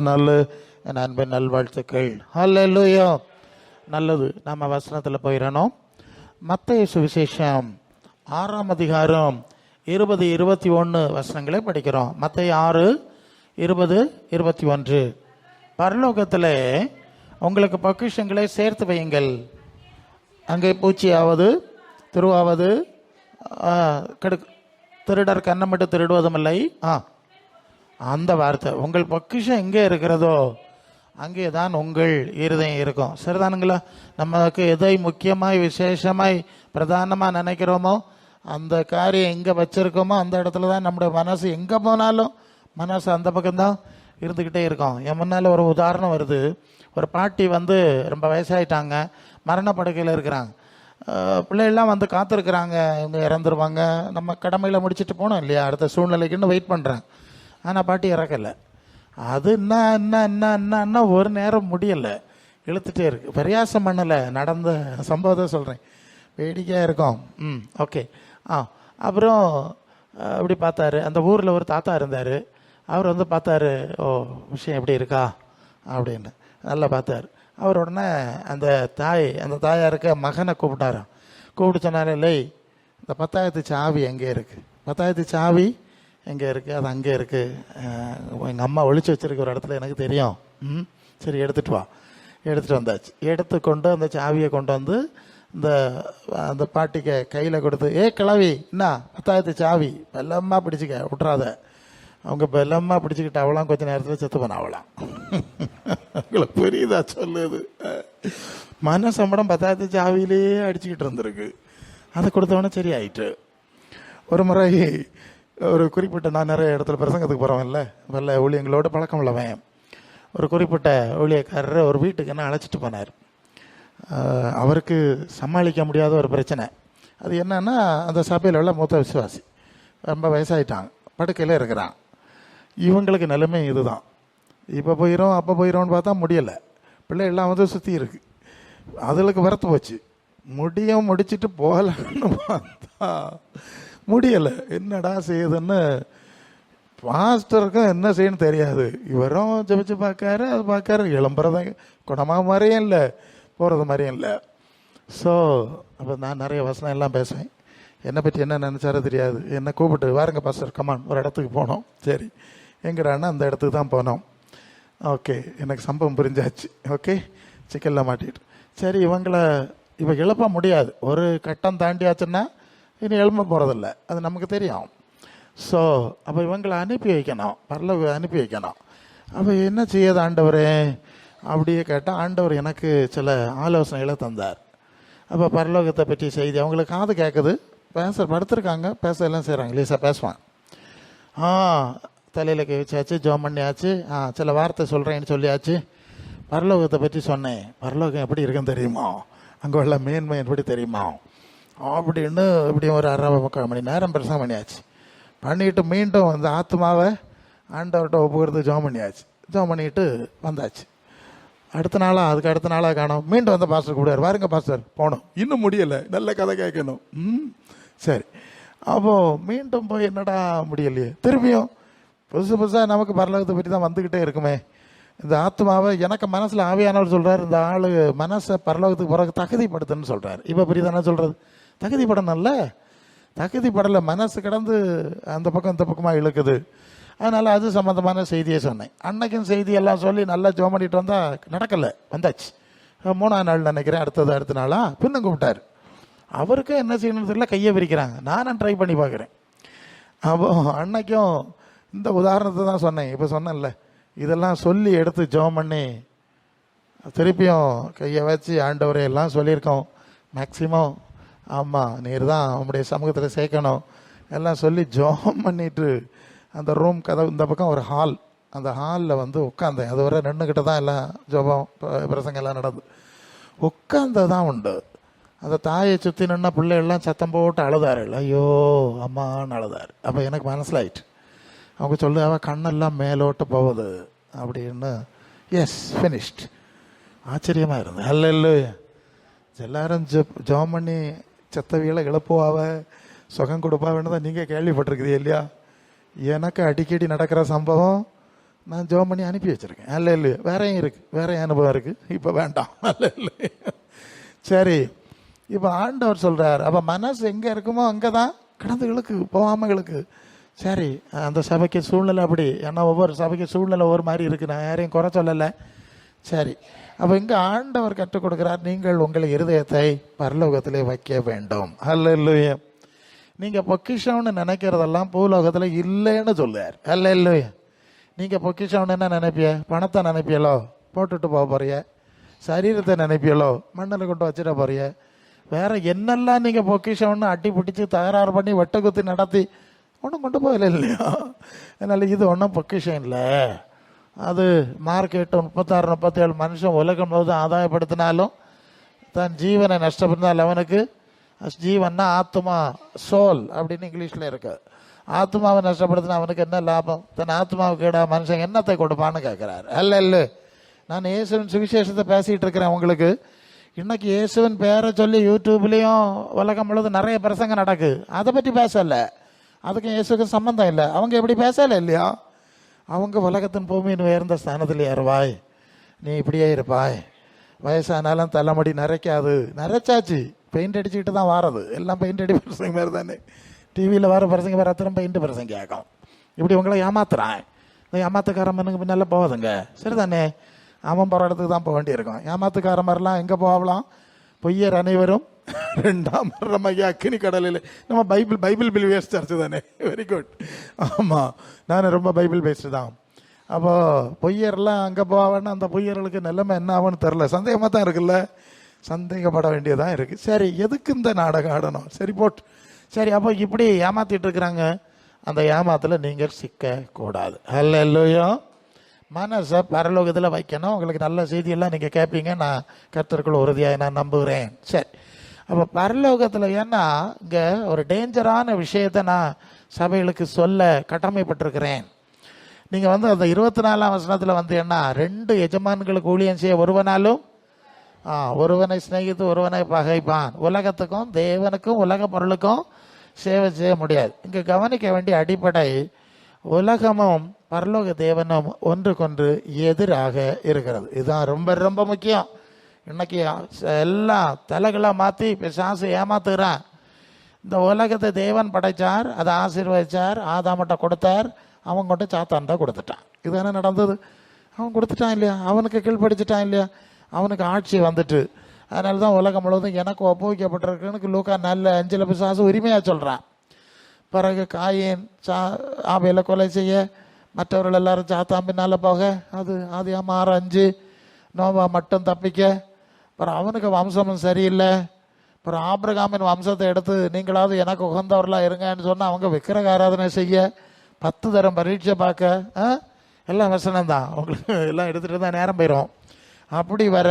நாள் என் அன்பின் நல்வாழ்த்துக்கள். ஹல்லேலூயா. நல்லது, நம்ம வசனத்தில் போயிடணும். மத்தேயு சுவிசேஷம் 6ஆம் அதிகாரம் 20-21 வசனங்களை படிக்கிறோம். மத்தேயு 6:20-21. பரலோகத்தில் உங்களுக்கு பொக்கிஷங்களை சேர்த்து வையுங்கள், அங்கே பூச்சியாவது திருவாவது திருடர் கண்ணமிட்டு திருடுவதும் இல்லை. அந்த வார்த்தை, உங்கள் பொக்கிஷம் எங்கே இருக்கிறதோ அங்கே தான் உங்கள் இருதயம் இருக்கும். சரிதானுங்களா? நமக்கு எதை முக்கியமாய் விசேஷமாய் பிரதானமாக நினைக்கிறோமோ அந்த காரியம் எங்கே வச்சுருக்கோமோ அந்த இடத்துல தான் நம்முடைய மனசு எங்கே போனாலும் மனசு அந்த பக்கம்தான் இருந்துக்கிட்டே இருக்கும். என் முன்னால் ஒரு உதாரணம் வருது. ஒரு பாட்டி ரொம்ப வயசாயிட்டாங்க, மரண படுக்கையில் இருக்கிறாங்க. பிள்ளைகள்லாம் காத்திருக்கிறாங்க, இவங்க இறந்துருவாங்க, நம்ம கடமையில் முடிச்சுட்டு போனோம் இல்லையா, அடுத்த சூழ்நிலைக்குன்னு வெயிட் பண்ணுறாங்க. ஆனால் பாட்டி இறக்கலை. அது என்ன ஒரு நேரம் முடியலை, இழுத்துட்டே இருக்கு. பரியாசம் பண்ணலை, நடந்த சம்பவத்தை சொல்கிறேன், வேடிக்கையாக இருக்கும். ஓகே. அப்புறம் அப்படி பார்த்தாரு, அந்த ஊரில் ஒரு தாத்தா இருந்தார். அவர் பார்த்தாரு, ஓ விஷயம் எப்படி இருக்கா அப்படின்னு நல்லா பார்த்தார். அவர் உடனே அந்த தாயாருக்கு மகனை கூப்பிட்டாராம். கூப்பிட்டு சொன்னார், இல்லை இந்த 10,000 சாவி எங்கே இருக்குது, 10,000 சாவி எங்கே இருக்குது, அது அங்கே இருக்குது, எங்கள் அம்மா ஒழிச்சு வச்சிருக்க ஒரு இடத்துல எனக்கு தெரியும். சரி எடுத்துகிட்டு வா. எடுத்துகிட்டு வந்தாச்சு. எடுத்துக்கொண்டு அந்த சாவியை கொண்டு அந்த பாட்டிக்கு கையில் கொடுத்து, கிளவி என்ன 10,000 சாவி, வெள்ளமாக பிடிச்சிக்க விட்றாத. அவங்க வெள்ளமாக பிடிச்சிக்கிட்டு அவளாம் கொஞ்சம் நேரத்தில் செத்து போன அவளாம். உங்களுக்கு புரியுதா சொல்லுது? மனசம்படம் 10,000 சாவியிலேயே அடிச்சுக்கிட்டு இருந்திருக்கு. அதை கொடுத்தவொடனே சரி ஆயிட்டு. ஒரு முறை ஒரு குறிப்பிட்ட, நான் நிறைய இடத்துல பிரசங்கத்துக்கு போகிறவன்ல, வெள்ள ஊழியங்களோட பழக்கம் உள்ளவன், ஒரு குறிப்பிட்ட ஊழியக்காரர் ஒரு வீட்டுக்கு என்ன அழைச்சிட்டு போனார். அவருக்கு சமாளிக்க முடியாத ஒரு பிரச்சனை. அது என்னன்னா, அந்த சபையில் உள்ள மூத்த விசுவாசி, ரொம்ப வயசாயிட்டாங்க, படுக்கையில் இருக்கிறான். இவங்களுக்கு நிலைமை இதுதான். இப்போ போயிடும் அப்போ போயிடும்னு பார்த்தா முடியலை. பிள்ளை எல்லாம் சுற்றி இருக்கு. அதுகளுக்கு வரத்து போச்சு. முடிச்சிட்டு போகலான்னு பார்த்தா முடியலை. என்னடா செய்யுதுன்னு பாஸ்டருக்கும் என்ன செய்யணும்னு தெரியாது. இவரும் ஜபிச்சு பார்க்காரு, அது பார்க்காரு, இளம்புறத குணமாக மாதிரியும் இல்லை, போகிறது மாதிரியும் இல்லை. ஸோ அப்போ நான் நிறைய வசனம் எல்லாம் பேசுவேன். என்னை பற்றி என்ன நினச்சாரோ தெரியாது. என்னை கூப்பிட்டு, வாருங்க பாஸ்டர் கமான், ஒரு இடத்துக்கு போனோம். சரி எங்கிறான்னா அந்த இடத்துக்கு தான் போனோம். ஓகே, எனக்கு சம்பவம் புரிஞ்சாச்சு. ஓகே, சிக்கலில் மாட்டிட்டு சரி இவ இழப்ப முடியாது. ஒரு கட்டம் தாண்டியாச்சுன்னா இனி எழும்ப போகிறதில்ல, அது நமக்கு தெரியும். ஸோ அப்போ இவங்களை அனுப்பி வைக்கணும், பரலோகம் அனுப்பி வைக்கணும். அப்போ என்ன செய்யாது ஆண்டவரே அப்படியே கேட்டால், ஆண்டவர் எனக்கு சில ஆலோசனைகளை தந்தார். அப்போ பரலோகத்தை பற்றி செய்தி அவங்களுக்கு காது கேட்குது, படுத்திருக்காங்க, பேச எல்லாம் செய்கிறாங்க. லேசாக பேசுவான். தலையில் கை வச்சாச்சு, ஜோம் பண்ணியாச்சு, சில வார்த்தை சொல்கிறேன்னு சொல்லியாச்சு. பரலோகத்தை பற்றி சொன்னேன். பரலோகம் எப்படி இருக்குன்னு தெரியுமா, அங்கே உள்ள மேன்மை எப்படி தெரியுமா அப்படின்னு இப்படி ஒரு 1/2 மணி நேரம் பிரசங்கம் பண்ணியாச்சு. பண்ணிட்டு மீண்டும் அந்த ஆத்மாவை ஆண்டவர்கிட்ட ஒப்புக்கிறது ஜோம் பண்ணியாச்சு. ஜோம் பண்ணிட்டு வந்தாச்சு. அதுக்கு அடுத்த நாளாக காணும். மீண்டும் பாஸ்டர் கூப்பிடுவார், வாருங்க பாஸ்டர் போகணும், இன்னும் முடியலை, நல்ல கதை கேட்கணும். சரி. அப்போது மீண்டும் போய் என்னடா முடியலையே, திரும்பியும் புதுசாக நமக்கு பரலோகத்தை பற்றி தான் வந்துக்கிட்டே இருக்குமே. இந்த ஆத்மாவை எனக்கு மனசில் ஆவியானவர் சொல்கிறார், இந்த ஆள் மனசை பரலோகத்துக்கு போகிறதுக்கு தகுதிப்படுத்துன்னு சொல்கிறார். இப்போ புரியுதானே சொல்கிறது? தகுதிப்படணும்ல, தகுதிப்படலை, மனசு கிடந்து அந்த பக்கம் இந்த பக்கமாக இழுக்குது. அதனால் அது சம்மந்தமான செய்தியை சொன்னேன். அன்னைக்கும் செய்தியெல்லாம் சொல்லி நல்லா ஜோம் பண்ணிட்டு வந்தால் நடக்கலை, வந்தாச்சு. 3ஆம் நாள் நினைக்கிறேன், அடுத்த நாளா பின்னும் கூப்பிட்டார். அவருக்கும் என்ன செய்யணும்னு தெரியல, கையை விரிக்கிறாங்க. நானும் ட்ரை பண்ணி பார்க்குறேன். அப்போ அன்னைக்கும் இந்த உதாரணத்தை தான் சொன்னேன். இப்போ சொன்னேன்ல, இதெல்லாம் சொல்லி எடுத்து ஜோம் பண்ணி திருப்பியும் கையை வச்சு ஆண்டவரை எல்லாம் சொல்லியிருக்கோம். மேக்சிமம் ஆமாம் நீர் தான் உங்களுடைய சமூகத்தில் சேர்க்கணும் எல்லாம் சொல்லி ஜோம் பண்ணிட்டு அந்த ரூம் கதவு இந்த பக்கம் ஒரு ஹால், அந்த ஹாலில் உட்காந்தேன். அது வரை நின்றுக்கிட்ட தான் எல்லாம் ஜோபம் பிரசங்கம் எல்லாம் நடந்து உட்காந்ததான் உண்டு. அந்த தாயை சுற்றி நின்ன பிள்ளைகள்லாம் சத்தம் போட்டு அழுதார்கள், ஐயோ அம்மான்னு அழுதார். அப்போ எனக்கு மனசிலாயிட்டு. அவங்க சொல்லு, அவள் கண்ணெல்லாம் மேலோட்ட போகுது அப்படின்னு. Yes, finished. ஆச்சரியமாக இருந்தது. அல்ல எல்லாரும் ஜோம் பண்ணி செத்தவியலை இழப்புவாவ சுகம் கொடுப்பாவன்னு தான் நீங்கள் கேள்விப்பட்டிருக்குது இல்லையா? எனக்கு அடிக்கடி நடக்கிற சம்பவம் நான் ஜோம் பண்ணி அனுப்பி வச்சுருக்கேன். அல்ல இல்லை, வேறையும் இருக்குது, வேறையும் அனுபவம் இருக்குது, இப்போ வேண்டாம். அல்ல இல்லை. சரி, இப்போ ஆண்டவர் சொல்கிறார், அப்போ மனசு எங்கே இருக்குமோ அங்கே தான் கடந்துகளுக்கு போகாமங்களுக்கு. சரி, அந்த சபைக்கு சூழ்நிலை அப்படி, ஏன்னா ஒவ்வொரு சபைக்கு சூழ்நிலை ஒவ்வொரு மாதிரி இருக்குது, நான் யாரையும் குறை சொல்லலை. சரி, அப்போ இங்கே ஆண்டவர் கற்றுக் கொடுக்குறார், நீங்கள் உங்கள் இருதயத்தை பரலோகத்திலே வைக்க வேண்டும். அல்லேலூயா. நீங்கள் பொக்கிஷம்னு நினைக்கிறதெல்லாம் பூலோகத்தில் இல்லைன்னு சொல்லுவார். அல்லேலூயா. நீங்கள் பொக்கிஷம்னு என்ன நினைப்பிய? பணத்தை நினைப்பியலோ, போட்டுட்டு போக போறிய. சரீரத்தை நினைப்பியலோ, மண்ணில் கொண்டு வச்சிட போறிய. வேற என்னெல்லாம் நீங்கள் பொக்கிஷம்னு அட்டி பிடிச்சி தகராறு பண்ணி வெட்ட குத்தி நடத்தி ஒன்றும் கொண்டு போகல இல்லையா? அதனால் இது ஒன்றும் பொக்கிஷம் இல்லை. அது மார்க்கெட்டு 36 37 மனுஷன் உலகம் போது ஆதாயப்படுத்தினாலும் தன் ஜீவனை நஷ்டப்படுத்தினால் அவனுக்கு, ஜீவன்னா ஆத்மா, சோல் அப்படின்னு இங்கிலீஷில் இருக்கு. ஆத்மாவை நஷ்டப்படுத்தினா அவனுக்கு என்ன லாபம்? தன் ஆத்மாவுக்கு கேடா மனுஷன் என்னத்தை கொடுப்பான்னு கேட்குறாரு. அல்ல இல்லை, நான் இயேசுவின் சுவிசேஷத்தை பேசிகிட்டு இருக்கிறேன் உங்களுக்கு. இன்னைக்கு இயேசுவின் பேரை சொல்லி யூடியூப்லேயும் உலகம் முழுவதும் நிறைய பிரசங்க நடக்கு. அதை பற்றி பேசலை, அதுக்கும் இயேசுக்கு சம்மந்தம் இல்லை. அவங்க எப்படி பேசலை இல்லையா? அவங்க உலகத்தின் பூமியின் உயர்ந்த ஸ்தானத்தில் ஏறுவாய், நீ இப்படியே இருப்பாய், வயசானாலும் தலைமுடி நரைக்காது. நரைச்சாச்சு, பெயிண்ட் அடிச்சுக்கிட்டு தான் வாரது. எல்லாம் பெயிண்ட் அடி பிரசங்க மாதிரி தானே. டிவியில் வர பிரசங்க வேறு அத்தனை பெயிண்ட் பிரசங்க ஆகும். இப்படி உங்களை ஏமாத்துறான். இந்த ஏமாத்துக்காரன் மனுங்க பின்னால் போகாதுங்க. சரிதானே? அவன் போகிற இடத்துக்கு தான் போக வேண்டியிருக்கும். ஏமாத்துக்கார மாதிரிலாம் எங்கே போகலாம்? பொய்யர் அனைவரும் 2ஆம் மரணமாகிய அக்கினி கடலில். நம்ம பைபிள் பிலிவியர்ஸ் சர்ச்சு தானே. Very good. ஆமாம், நான் ரொம்ப பைபிள் பேஸ்டு தான். அப்போது பொய்யர்லாம் அங்கே போவேன்னா அந்த பொய்யர்களுக்கு நிலைமை என்ன ஆகும்னு தெரில. சந்தேகமாக தான் இருக்குல்ல, சந்தேகப்பட வேண்டியதான் இருக்குது. சரி, எதுக்கு இந்த நாடகம் ஆடணும்? சரி போட்டு. சரி, அப்போ இப்படி ஏமாத்திட்டு இருக்கிறாங்க. அந்த ஏமாத்தில் நீங்கள் சிக்கக்கூடாது. அல்லேலூயா. மனசை பரலோகத்தில் வைக்கணும். உங்களுக்கு நல்ல செய்தியெல்லாம் நீங்கள் கேட்பீங்க, நான் கர்த்தருக்குள்ள உறுதியாக நான் நம்புகிறேன். சரி, அப்போ பரலோகத்தில், ஏன்னா இங்கே ஒரு டேஞ்சரான விஷயத்தை நான் சபைகளுக்கு சொல்ல கடமைப்பட்டிருக்கிறேன். நீங்கள் அந்த 24ஆம் வசனத்தில் ஏன்னா 2 எஜமான்களுக்கு ஊழியம் செய்ய ஒருவனாலும் ஒருவனை சிநேகித்து ஒருவனை பகைப்பான். உலகத்துக்கும் தேவனுக்கும் உலக பொருளுக்கும் சேவை செய்ய முடியாது. இங்கே கவனிக்க வேண்டிய அடிப்படை, உலகமும் பரலோக தேவனும் ஒன்றுக்கொன்று எதிராக இருக்கிறது. இதுதான் ரொம்ப ரொம்ப முக்கியம். இன்னைக்கு எல்லாம் தலைகளாக மாற்றி பிசாசு ஏமாத்துகிறான். இந்த உலகத்தை தேவன் படைத்தார், அதை ஆசீர்வதிச்சார், ஆதாமட்ட கொடுத்தார், அவன் கொண்டு சாத்தான் தான் கொடுத்துட்டான். இதுதானே நடந்தது. அவன் கொடுத்துட்டான் இல்லையா? அவனுக்கு கீழ்படிச்சிட்டான் இல்லையா? அவனுக்கு ஆட்சி வந்துட்டு. அதனால தான் உலகம் முழுவதும் எனக்கு ஒப்புவிக்கப்பட்டிருக்குன்னு லூக்கா 4:5 பிசாசு உரிமையாக சொல்கிறான். பிறகு காயின் ஆபேலை கொலை செய்ய, மற்றவர்கள் எல்லாரும் சாத்தான் பின்னால் போக, அது ஆதியாகமம் 6:5. நோவா மட்டும் தப்பிக்க, அப்புறம் அவனுக்கு வம்சமும் சரியில்லை. அப்புறம் ஆபிரகாமின் வம்சத்தை எடுத்து நீங்களாவது எனக்கு உகந்தவர்களாக இருங்கன்னு சொன்னால் அவங்க விக்கிரக ஆராதனை செய்ய, 10 தரம் பரீட்சை பார்க்க, எல்லாம் வசனம்தான். உங்களுக்கு எல்லாம் எடுத்துகிட்டு தான் நேரம் போயிடும். அப்படி வர,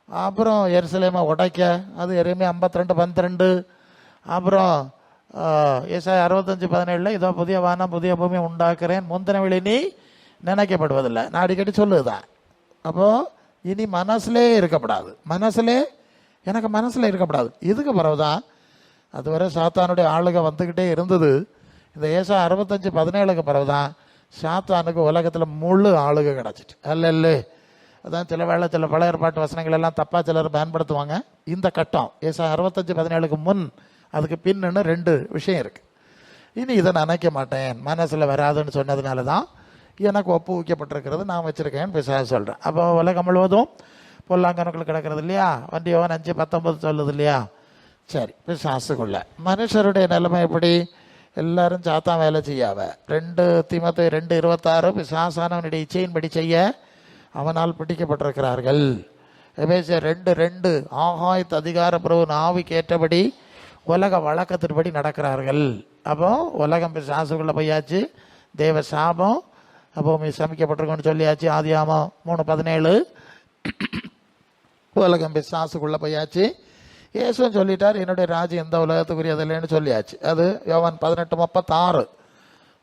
அப்புறம் எருசலேமை உடைக்க, அது எருமையா 52:12. அப்புறம் ஏசாயா 65:17, இதோ புதிய வானம் புதிய பூமி உண்டாக்குறேன், முந்தினவெளி நீ நினைக்கப்படுவதில்லை. நான் அடிக்கடி சொல்லுதான். அப்போது இனி மனசுலே இருக்கப்படாது. எனக்கு மனசில் இருக்கப்படாது. இதுக்கு பிறகுதான், அதுவரை சாத்தானுடைய ஆளுக வந்துக்கிட்டே இருந்தது. இந்த ஏசா 65:17க்கு பிறகுதான் சாத்தானுக்கு உலகத்தில் முழு ஆளுக கிடச்சிட்டு. அல்ல, அதான் சில வேளை சில பழைய ஏற்பாட்டு வசனங்கள் எல்லாம் தப்பாக சிலர் பயன்படுத்துவாங்க. இந்த கட்டம் ஏசா 65:17க்கு முன் அதுக்கு பின்னு 2 விஷயம் இருக்குது. இனி இதை நினைக்க மாட்டேன், மனசில் வராதுன்னு சொன்னதுனால தான் எனக்கு ஒப்புவிக்கப்பட்டிருக்கிறது, நான் வச்சுருக்கேன் பிசாசு சொல்கிறேன். அப்போ உலகம் முழுவதும் பொல்லாங்கனுக்குள்ள கிடக்கிறது இல்லையா? யோவான் 5:19 சொல்லுது இல்லையா? சரி, பிசாசுக்குள்ள மனுஷருடைய நிலைமை எப்படி? எல்லாரும் சாத்தான் வேலை செய்யாவ. 2 தீமோத்தேயு 2:26, பிசாசானவனுடைய இச்சையின்படி செய்ய அவனால் பிடிக்கப்பட்டிருக்கிறார்கள். எபேசியர் 2:2, ஆகாயத்து அதிகார பிரபு ஆவிக்கு ஏற்றபடி உலக வழக்கத்தின்படி நடக்கிறார்கள். அப்போ உலகம் பிசாசுக்குள்ள போயாச்சு, தேவ சாபம் பூமி சமைக்கப்பட்டிருக்குன்னு சொல்லியாச்சு. ஆதியாகமம் 3:17, உலகம் பிசாசுக்குள்ள போயாச்சு. இயேசுன்னு சொல்லிட்டார், என்னுடைய ராஜ்யம் எந்த உலகத்துக்குரியதில்லைன்னு சொல்லியாச்சு. அது யோவான் 18:36.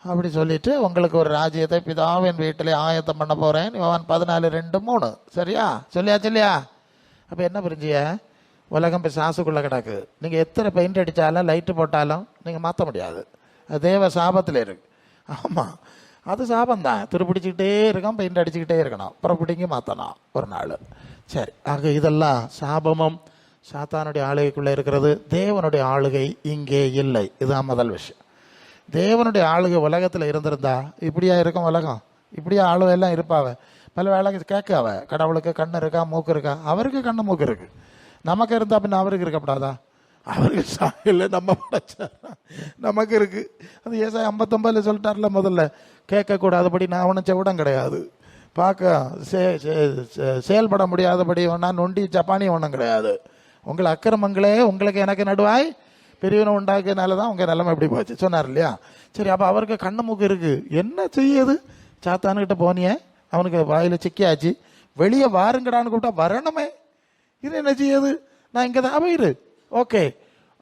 அப்படி சொல்லிட்டு உங்களுக்கு ஒரு ராஜ்யத்தை பிதாவின் வீட்டிலே ஆயத்தம் பண்ண போகிறேன், யோவான் 14:2-3. சரியா? சொல்லியாச்சு இல்லையா? அப்போ என்ன புரிஞ்சிய? உலகம் பிசாசுக்குள்ளே கிடக்கு. நீங்கள் எத்தனை பெயிண்ட் அடித்தாலும் லைட்டு போட்டாலும் நீங்கள் மாற்ற முடியாது. அது தேவ சாபத்தில் இருக்கு. ஆமாம், அது சாபம்தான். துருப்பிடிச்சிக்கிட்டே இருக்கோம், பெயிண்ட் அடிச்சுக்கிட்டே இருக்கணும், அப்புறம் பிடிங்கி மாற்றணும் ஒரு நாள். சரி, ஆக இதெல்லாம் சாபமும் சாத்தானுடைய ஆளுகைக்குள்ளே இருக்கிறது. தேவனுடைய ஆளுகை இங்கே இல்லை. இதுதான் முதல் விஷயம். தேவனுடைய ஆளுகை உலகத்தில் இருந்திருந்தா இப்படியா இருக்கும் உலகம்? இப்படியா ஆளுகையெல்லாம் இருப்பாவ? பல வேலைக்கு கேட்காவ, கடவுளுக்கு கண்ணு இருக்கா மூக்கு இருக்கா? அவருக்கு கண்ணு மூக்கு இருக்கு. நமக்கு இருந்தா பின்ன அவருக்கு இருக்கப்படாதா? அவருக்கு சாயல நம்ம படைச்சார், நமக்கு இருக்கு. அது ஏசாய் 59 சொல்லிட்டார்ல, முதல்ல கேட்கக்கூடாதபடி நான் ஒன்றும் செவிடம் கிடையாது, பார்க்க செயல்பட முடியாதபடி ஒன்றா நொண்டி ஜப்பானி ஒன்றும் கிடையாது. உங்கள் அக்கிரமங்களே உங்களுக்கு எனக்கு நடுவாய் பெரியவனை உண்டாக்குனால தான் உங்கள் நிலைமை எப்படி போச்சு சொன்னார் இல்லையா? சரி, அப்போ அவருக்கு கண்ணு மூக்கு இருக்குது, என்ன செய்யுது? சாத்தானுக்கிட்ட போனிய, அவனுக்கு வாயில் சிக்கியாச்சு, வெளியே வாருங்கடான்னு கூப்பிட்டா வரணுமே, இது என்ன செய்யுது? நான் இங்கே தான் போயிரு. ஓகே,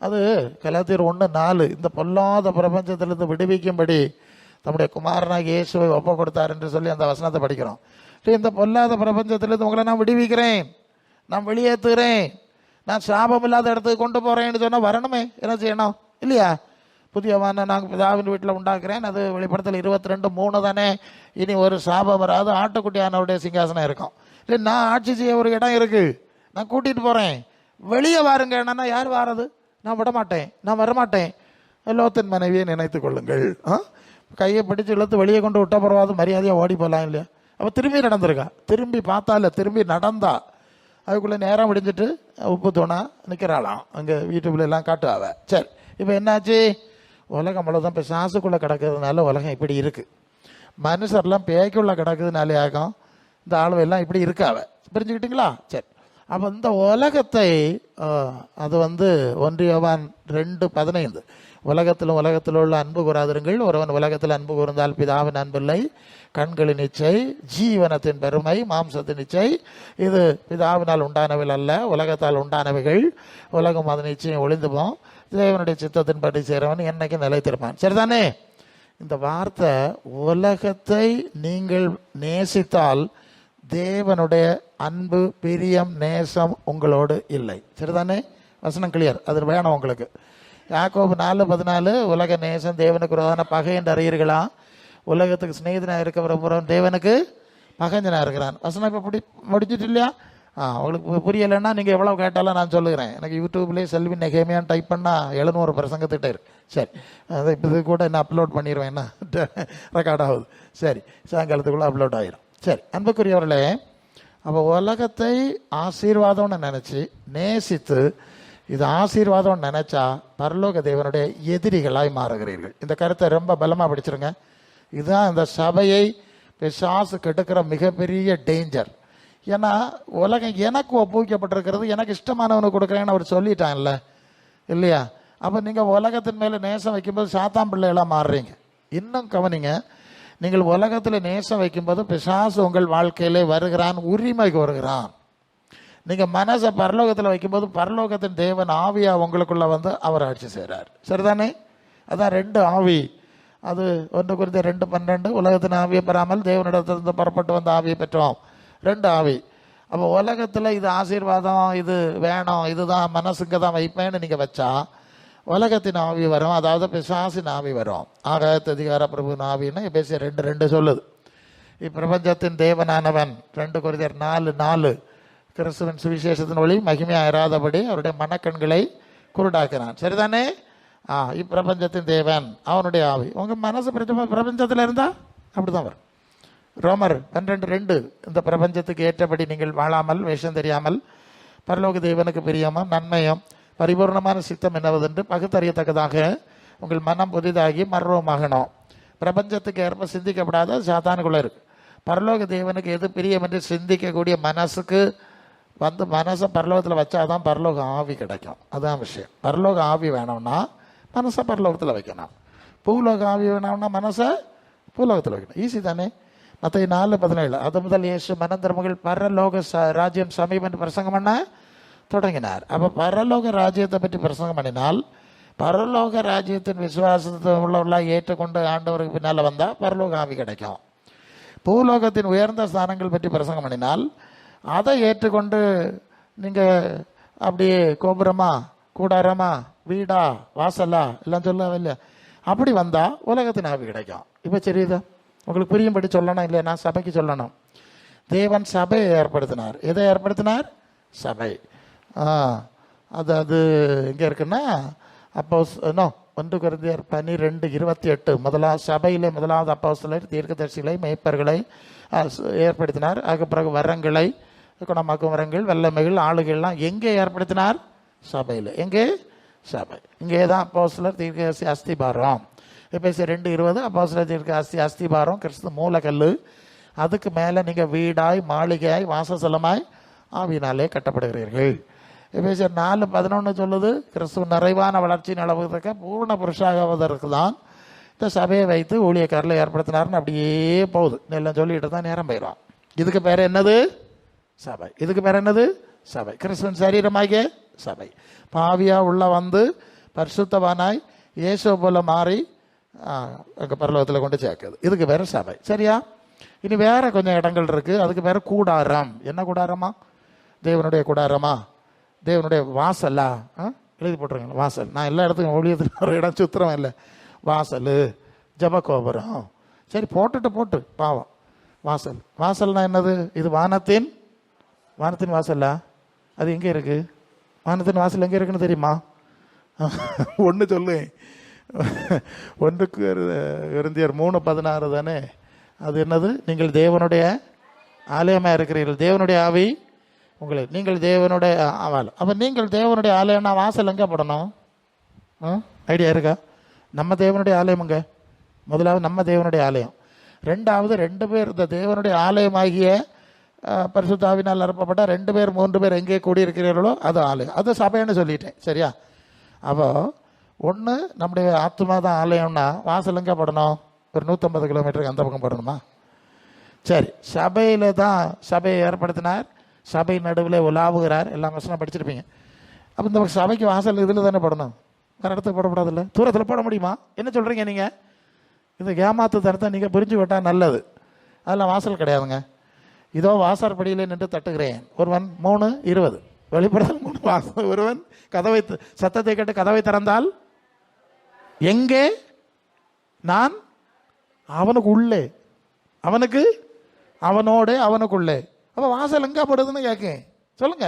அது கலாத்தியர் 1:4 இந்த பொல்லாத பிரபஞ்சத்திலிருந்து விடுவிக்கும்படி தம்முடைய குமாரனாக இயேசுவை ஒப்பு கொடுத்தார் என்று சொல்லி அந்த வசனத்தை படிக்கிறோம். இந்த பொல்லாத பிரபஞ்சத்திலிருந்து உங்களை நான் விடுவிக்கிறேன், நான் வெளியேற்றுகிறேன், நான் சாபம் இல்லாத இடத்துக்கு கொண்டு போகிறேன்னு சொன்னால் வரணுமே, என்ன செய்யணும் இல்லையா? புதியவான நாங்கள் பிதாவின் வீட்டில் உண்டாக்குறேன், அது வெளிப்படத்தில் 22:3 தானே. இனி ஒரு சாபம் வராது, ஆட்டுக்குட்டியானவருடைய சிங்காசனம் இருக்கும். இல்லை, நான் ஆட்சி செய்ய ஒரு இடம் இருக்குது, நான் கூட்டிகிட்டு போகிறேன், வெளியே வாருங்க. என்னன்னா யார் வாரது? நான் விட மாட்டேன், நான் வரமாட்டேன். லோத்தின் மனைவியை நினைத்து கொள்ளுங்கள். கையை பிடிச்சி இழுத்து வெளியே கொண்டு விட்ட பரவாது, மரியாதையாக ஓடி போகலாம் இல்லையா? அப்போ திரும்பி நடந்திருக்கா, திரும்பி பார்த்தா இல்லை, திரும்பி நடந்தா. அதுக்குள்ளே நேரம் விடிஞ்சிட்டு உப்பு தோணா நிற்கிறாளாம், அங்கே யூடியூப்ல எல்லாம் காட்டுவாவ. சரி, இப்போ என்னாச்சு? உலகம் அவ்வளோதான் இப்போ சாசுக்குள்ளே கிடக்கிறதுனால உலகம் இப்படி இருக்குது. மனுஷர்லாம் பேய்க்குள்ளே கிடக்குதுனாலே ஆகும் இந்த ஆளுவெல்லாம் இப்படி இருக்காவ. புரிஞ்சுக்கிட்டீங்களா? சரி, அப்போ இந்த உலகத்தை அது 1 யோவான் 2:15 உலகத்தில் உள்ள அன்பு கூறாதிருங்கள், ஒருவன் உலகத்தில் அன்பு கூர்ந்தால் பிதாவின் அன்பில்லை, கண்களின் இச்சை, ஜீவனத்தின் பெருமை, மாம்சத்தின் இச்சை, இது பிதாவினால் உண்டானவைகள் அல்ல, உலகத்தால் உண்டானவைகள். உலகம் அதன் நிச்சயம் ஒளிந்துவோம், தேவனுடைய சித்தத்தின்படி செய்கிறவன் என்னைக்கு நிலைத்திருப்பான். சரிதானே? இந்த வார்த்தை, உலகத்தை நீங்கள் நேசித்தால் தேவனுடைய அன்பு, பிரியம், நேசம் உங்களோடு இல்லை. சரிதானே? வசனம் கிளியர், அது வேணும் உங்களுக்கு. யாக்கோபு 4:14 உலக நேசம் தேவனுக்கு விரோதான பகை என்று அறியீர்களா? உலகத்துக்கு சிநேகிதனாக இருக்கிற தேவனுக்கு பகைஞ்சனாக இருக்கிறான். வசனம் இப்போ முடிச்சுட்டு இல்லையா? உங்களுக்கு புரியலைன்னா நீங்கள் எவ்வளோ கேட்டாலும் நான் சொல்லுகிறேன். எனக்கு யூடியூப்லேயே செல்வி நெகேமியான்னு டைப் பண்ணால் 700 பிரசங்கத்திட்ட இருக்கு. சரி, அது இப்போ இது கூட என்ன அப்லோட் பண்ணிடுவேன், என்ன ரெக்கார்ட் ஆகுது. சரி, சாயங்காலத்துக்குள்ளே அப்லோட் ஆகிடும். சரி, அன்புக்குரியவர்களே, அப்போ உலகத்தை ஆசீர்வாதம்னு நினச்சி நேசித்து இது ஆசீர்வாதம்னு நினச்சா பரலோக தேவனுடைய எதிரிகளாய் மாறுகிறீர்கள். இந்த கருத்தை ரொம்ப பலமாக படிச்சிருங்க. இதுதான் இந்த சபையை பிசாசு கெடுக்கிற மிகப்பெரிய டேஞ்சர். ஏன்னா உலகம் எனக்கு ஒப்புவிக்கப்பட்டிருக்கிறது, எனக்கு இஷ்டமானவனுக்கு கொடுக்குறேன்னு அவர் சொல்லிட்டான்ல இல்லையா? அப்போ நீங்கள் உலகத்தின் மேலே நேசம் வைக்கும்போது சாத்தான் பிள்ளைகளாக மாறுறீங்க. இன்னும் கவனிங்க, நீங்கள் உலகத்தில் நேசம் வைக்கும்போது பிசாசு உங்கள் வாழ்க்கையிலே வருகிறான், உரிமைக்கு வருகிறான். நீங்கள் மனசை பரலோகத்தில் வைக்கும்போது பரலோகத்தின் தேவன் ஆவியா உங்களுக்குள்ள அவர் ஆட்சி செய்கிறார். சரிதானே? அதான் 2 ஆவி. அது 1 Corinthians 2:12 உலகத்தின் ஆவியை பெறாமல் தேவனிடத்திலிருந்து புறப்பட்டு வந்த ஆவியை பெற்றோம். 2 ஆவி. அப்போ உலகத்தில் இது ஆசீர்வாதம், இது வேணும், இதுதான் மனசுங்க தான் வைப்பேன்னு நீங்கள் வச்சா உலகத்தின் ஆவி வரும், அதாவது பிசாசின் ஆவி வரும். ஆகாயத்து அதிகார பிரபுவின் ஆவின்னு எபேசியர் 2:2 சொல்லுது. இப்பிரபஞ்சத்தின் தேவனானவன் 2 Corinthians 4:4 கிறிஸ்துவின் சுவிசேஷத்தின் ஒளி மகிமையாயிராதபடி அவருடைய மனக்கண்களை குருடாக்கினான். சரிதானே? இப்பிரபஞ்சத்தின் தேவன் அவனுடைய ஆவி உங்கள் மனசு பிரபஞ்சத்தில் இருந்தால் அப்படிதான் வரும். ரோமர் 12:2 இந்த பிரபஞ்சத்துக்கு ஏற்றபடி நீங்கள் வாழாமல் வேஷம் தெரியாமல் பரலோக தேவனுக்கு பிரியமும் நன்மையும் பரிபூர்ணமான சித்தம் என்னவென்று பகுத்தறியத்தக்கதாக உங்கள் மனம் புதிதாகி மர்வமாகணும். பிரபஞ்சத்துக்கு ஏற்ப சிந்திக்கப்படாத சாத்தானுக்குள்ளே இருக்கு. பரலோக தேவனுக்கு எது பிரியம் என்று சிந்திக்கக்கூடிய மனசுக்கு மனசை பரலோகத்தில் வச்சாதான் பரலோக ஆவி கிடைக்கும். அதுதான் விஷயம். பரலோக ஆவி வேணும்னா மனசை பரலோகத்தில் வைக்கணும், பூலோக ஆவி வேணும்னா மனசை பூலோகத்தில் வைக்கணும். ஈஸி தானே? மத்தேயு 4:17 அது முதல் இயேசு மனந்திருமகள் பரலோக ராஜ்யம் சமீபம் என்று பிரசங்கம் பண்ண தொடங்கினார். அப்போ பரலோக ராஜ்யத்தை பற்றி பிரசங்கம் பண்ணினால் பரலோக ராஜ்யத்தின் விசுவாசத்தை உள்ளவர்களாக ஏற்றுக்கொண்டு ஆண்டவருக்கு பின்னால் வந்தால் பரலோக ஆவி கிடைக்கும். பூலோகத்தின் உயர்ந்த ஸ்தானங்கள் பற்றி பிரசங்கம் பண்ணினால் அதை ஏற்றுக்கொண்டு நீங்கள் அப்படியே கோபுரமா கூடாரமா வீடா வாசலா எல்லாம் சொல்லவே இல்லை, அப்படி வந்தால் உலகத்தின் ஆவி கிடைக்கும். இப்போ சரிதா? உங்களுக்கு புரியும்படி சொல்லணும் இல்லையா? நான் சபைக்கு சொல்லணும். தேவன் சபையை ஏற்படுத்தினார். எதை ஏற்படுத்தினார்? சபை. அது எங்கே இருக்குன்னா, அப்போ 1 கொரிந்தியர் 12:28 முதலாவது சபையிலே முதலாவது அப்போஸ்தலர், தீர்க்கதரிசிகளை, மேய்ப்பர்களை ஏற்படுத்தினார். அதுக்கு பிறகு வரங்களை, குணமாக்கும் வரங்கள், வல்லமைகள், ஆளுகைலாம் எங்கே ஏற்படுத்தினார்? சபையில். எங்கே? சபை. இங்கே தான் அப்போஸ்தலர், தீர்க்கதரிசி அஸ்திபாரம். எபேசியர் 2:20 அப்போஸ்தலர், தீர்க்கதரிசி அஸ்திபாரம், கிறிஸ்து மூலக்கல். அதுக்கு மேலே நீங்கள் வீடாய், மாளிகையாய், வாசஸ்தலமாய் ஆவியினாலே கட்டப்படுகிறீர்கள். எபேசியர் 4:11 சொல்லுது, கிறிஸ்துவ நிறைவான வளர்ச்சி நிலவுவதற்கு பூர்ண புருஷாகுவதற்கு தான் இந்த சபையை வைத்து ஊழியக்காரில் ஏற்படுத்தினார்னு அப்படியே போகுது. எல்லாம் சொல்லிட்டு தான் நேரம் போயிடும். இதுக்கு பேர் என்னது? சபை. இதுக்கு பேர் என்னது? சபை. கிறிஸ்துவின் சரீரமாகிய சபை. பாவியா உள்ள வந்து பரிசுத்தவானாய் இயேசு போல மாறி அங்கே பரலோகத்தில் கொண்டு சேர்க்குது. இதுக்கு பேர் சபை. சரியா? இனி வேற கொஞ்சம் இடங்கள் இருக்கு. அதுக்கு பேர் கூடாரம். என்ன கூடாரமா? தேவனுடைய கூடாரமா? தேவனுடைய வாசலா? எழுதி போட்டுருங்க வாசல். நான் எல்லா இடத்துக்கும் ஒளியத்தில் ஒரு இடம் சுத்திரம் இல்லை. வாசல், ஜபகோபுரம். சரி, போட்டு பாவம். வாசல். வாசல்னா என்னது? இது வானத்தின் வாசலா? அது எங்கே இருக்கு? வானத்தின் வாசல் எங்கே இருக்குன்னு தெரியுமா? ஒன்று சொல்லு. 1 கொரிந்தியர் 3:16 தானே? அது என்னது? நீங்கள் தேவனுடைய ஆலயமாக இருக்கிறீர்கள், தேவனுடைய ஆவி உங்களை, நீங்கள் தேவனுடைய ஆவால். அப்போ நீங்கள் தேவனுடைய ஆலயம்னா வாசல் எங்கே போடணும்? ஐடியா இருக்கா? நம்ம தேவனுடைய ஆலயமுங்க. முதலாவது நம்ம தேவனுடைய ஆலயம். ரெண்டாவது 2 பேர் இந்த தேவனுடைய ஆலயமாகிய பரிசுத்த ஆவியினால் நிரப்பப்பட்ட 2 பேர் 3 பேர் எங்கே கூடியிருக்கிறீர்களோ அது ஆலயம். அது சபைன்னு சொல்லிட்டேன். சரியா? அப்போ ஒன்று நம்முடைய ஆத்மா தான் ஆலயம்னா வாசல் எங்கே போடணும்? ஒரு 150 கிலோமீட்டருக்கு அந்த பக்கம் போடணுமா? சரி, சபையில் தான் சபையை ஏற்படுத்தினார். சபை நடுவில் உலாவுகிறார். எல்லாம் வசனம் படிச்சிருப்பீங்க. அப்போ இந்த சபைக்கு வாசல் இதில் தானே போடணும், வேறு இடத்துக்கு போடக்கூடாதுல்ல? தூரத்தில் போட முடியுமா? என்ன சொல்கிறீங்க நீங்கள்? இது ஏமாத்து தரத்தை நீங்கள் புரிஞ்சு விட்டால் நல்லது. அதெல்லாம் வாசல் கிடையாதுங்க. இதோ வாசற்படியில் நின்று தட்டுகிறேன். ஒருவன் 3:20 வெளிப்படுத்தல் 3 வாசல். ஒருவன் கதவை சத்தத்தை கேட்டு கதவை திறந்தால் எங்கே? நான் அவனுக்கு உள்ளே, அவனுக்கு அவனோட அவனுக்குள்ளே. அப்போ வாசல் எங்கே போடுதுன்னு கேட்கேன். சொல்லுங்க.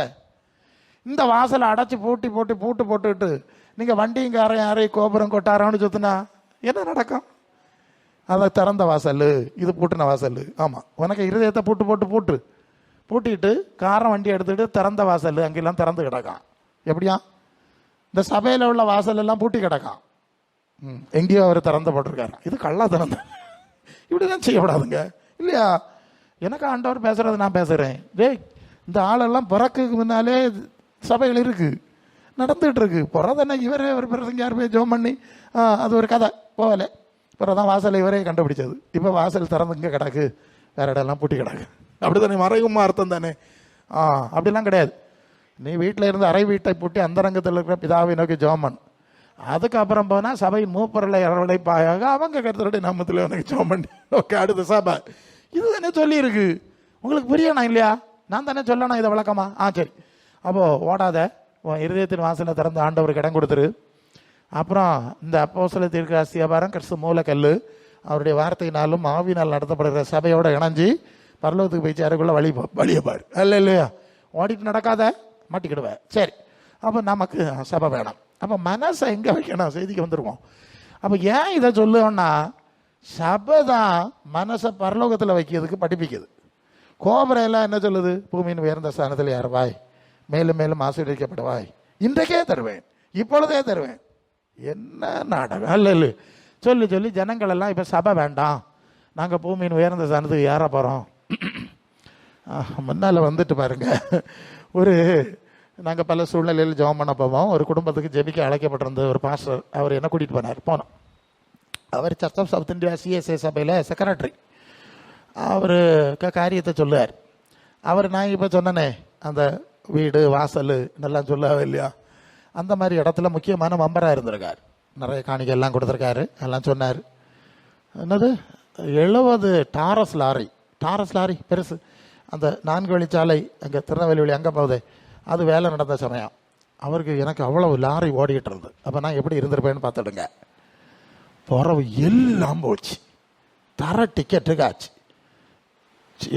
இந்த வாசலை அடைச்சி பூட்டு போட்டுக்கிட்டு நீங்கள் வண்டிங்க அரை கோபுரம் கொட்டாரம்னு சொத்துனா என்ன நடக்கும்? அதை திறந்த வாசல், இது பூட்டின வாசல். ஆமாம், உனக்கு இருதயத்தை பூட்டிட்டு காரம் வண்டி எடுத்துக்கிட்டு திறந்த வாசல் அங்கெல்லாம் திறந்து கிடக்கான். எப்படியா? இந்த சபையில் உள்ள வாசல் எல்லாம் பூட்டி கிடக்கான். எங்கேயோ அவர் திறந்து போட்டிருக்காரு. இது கள்ளா திறந்த. இப்படிதான் செய்யக்கூடாதுங்க, இல்லையா? எனக்கு ஆண்டவர் பேசுறது நான் பேசுகிறேன். இந்த ஆளெல்லாம் பிறக்குக்கு முன்னாலே சபைகள் இருக்கு, நடந்துகிட்டு இருக்கு. பிறதானே இவரே ஒரு பிரசங்க யார் போய் ஜோம் பண்ணி அது ஒரு கதை போகலை. பிறதான் வாசலை இவரே கண்டுபிடிச்சது. இப்போ வாசல் திறந்து இங்கே கிடக்கு, வேற இடம்லாம் பூட்டி கிடக்கு. அப்படி தானே? மறைவுமா அர்த்தம் தானே? அப்படிலாம் கிடையாது. நீ வீட்டில் இருந்து அறை வீட்டை பூட்டி அந்தரங்கத்தில் இருக்கிற பிதாவை நோக்கி ஜோமன். அதுக்கப்புறம் போனால் சபையின் மூப்பர்களை அரவணைப்பாயாக அவங்க கருத்தருடைய நாமத்தில் எனக்கு ஜோம் பண்ணி ஓகே அடுத்த சபை. இது தானே சொல்லியிருக்கு. உங்களுக்கு புரியணும் இல்லையா? நான் தானே சொல்லணும் இதை விளக்கமா? சரி. அப்போது ஓடாத, இருதயத்தின் வாசலை திறந்து ஆண்டவருக்கு இடம் கொடுத்துரு. அப்புறம் இந்த அப்போஸ்தலர் தீர்க்கதரிசி வியாபாரம் கிறிஸ்து மூலக்கல் அவருடைய வார்த்தையினாலும் ஆவியினால் நடத்தப்படுகிற சபையோட இணைஞ்சி பரலோகத்துக்கு போய் சேரக்குள்ள வழியை பாரு. அல்ல இல்லையா? ஓடிட்டு நடக்காத, மாட்டிக்கிடுவேன். சரி, அப்போ நமக்கு சபை வேணும். அப்போ மனசை எங்கே வைக்கணும்? செய்திக்கு வந்துடுவோம். அப்போ ஏன் இதை சொல்லுவோன்னா, சபை தான் மனசை பரலோகத்தில் வைக்கிறதுக்கு படிப்பிக்குது. கோபுரையெல்லாம் என்ன சொல்லுது? பூமியின் உயர்ந்த ஸ்தானத்தில் ஏறுவாய், மேலும் மேலும் ஆசீர்வதிக்கப்படுவாய், இன்றைக்கே தருவேன், இப்பொழுதே தருவேன். என்ன நாடகம்? அல்ல சொல்லி ஜனங்கள் எல்லாம் இப்போ சபை வேண்டாம், நாங்கள் பூமியின் உயர்ந்த ஸ்தானத்துக்கு ஏற போகிறோம். முன்னால் வந்துட்டு பாருங்க, நாங்கள் பல சூழ்நிலையில் ஜெபம் பண்ண போவோம். ஒரு குடும்பத்துக்கு ஜெபிக்க அழைக்கப்பட்டிருந்த ஒரு பாஸ்டர், அவர் என்ன கூட்டிகிட்டு போனோம். அவர் church of south India CSI சபையில் செக்ரட்டரி. அவர் காரியத்தை சொல்லுவார். நான் இப்போ சொன்னனே, அந்த வீடு வாசல் இதெல்லாம் சொல்லவே இல்லையா, அந்த மாதிரி இடத்துல முக்கியமான மெம்பராக இருந்திருக்கார். நிறைய காணிக்கை எல்லாம் கொடுத்துருக்காரு. எல்லாம் சொன்னார். என்னது 70 டாரஸ் லாரி பெருசு, அந்த 4 வழிச்சாலை அங்கே திருநெல்வேலி அங்கே போகுது, அது வேலை நடந்த சமயம். அவருக்கு எனக்கு அவ்வளவு லாரி ஓடிக்கிட்டு இருந்தது. அப்போ நான் எப்படி இருந்திருப்பேன்னு பார்த்துடுங்க. புறவு எல்லாம் போச்சு. தர டிக்கெட்டுக்கு ஆச்சு.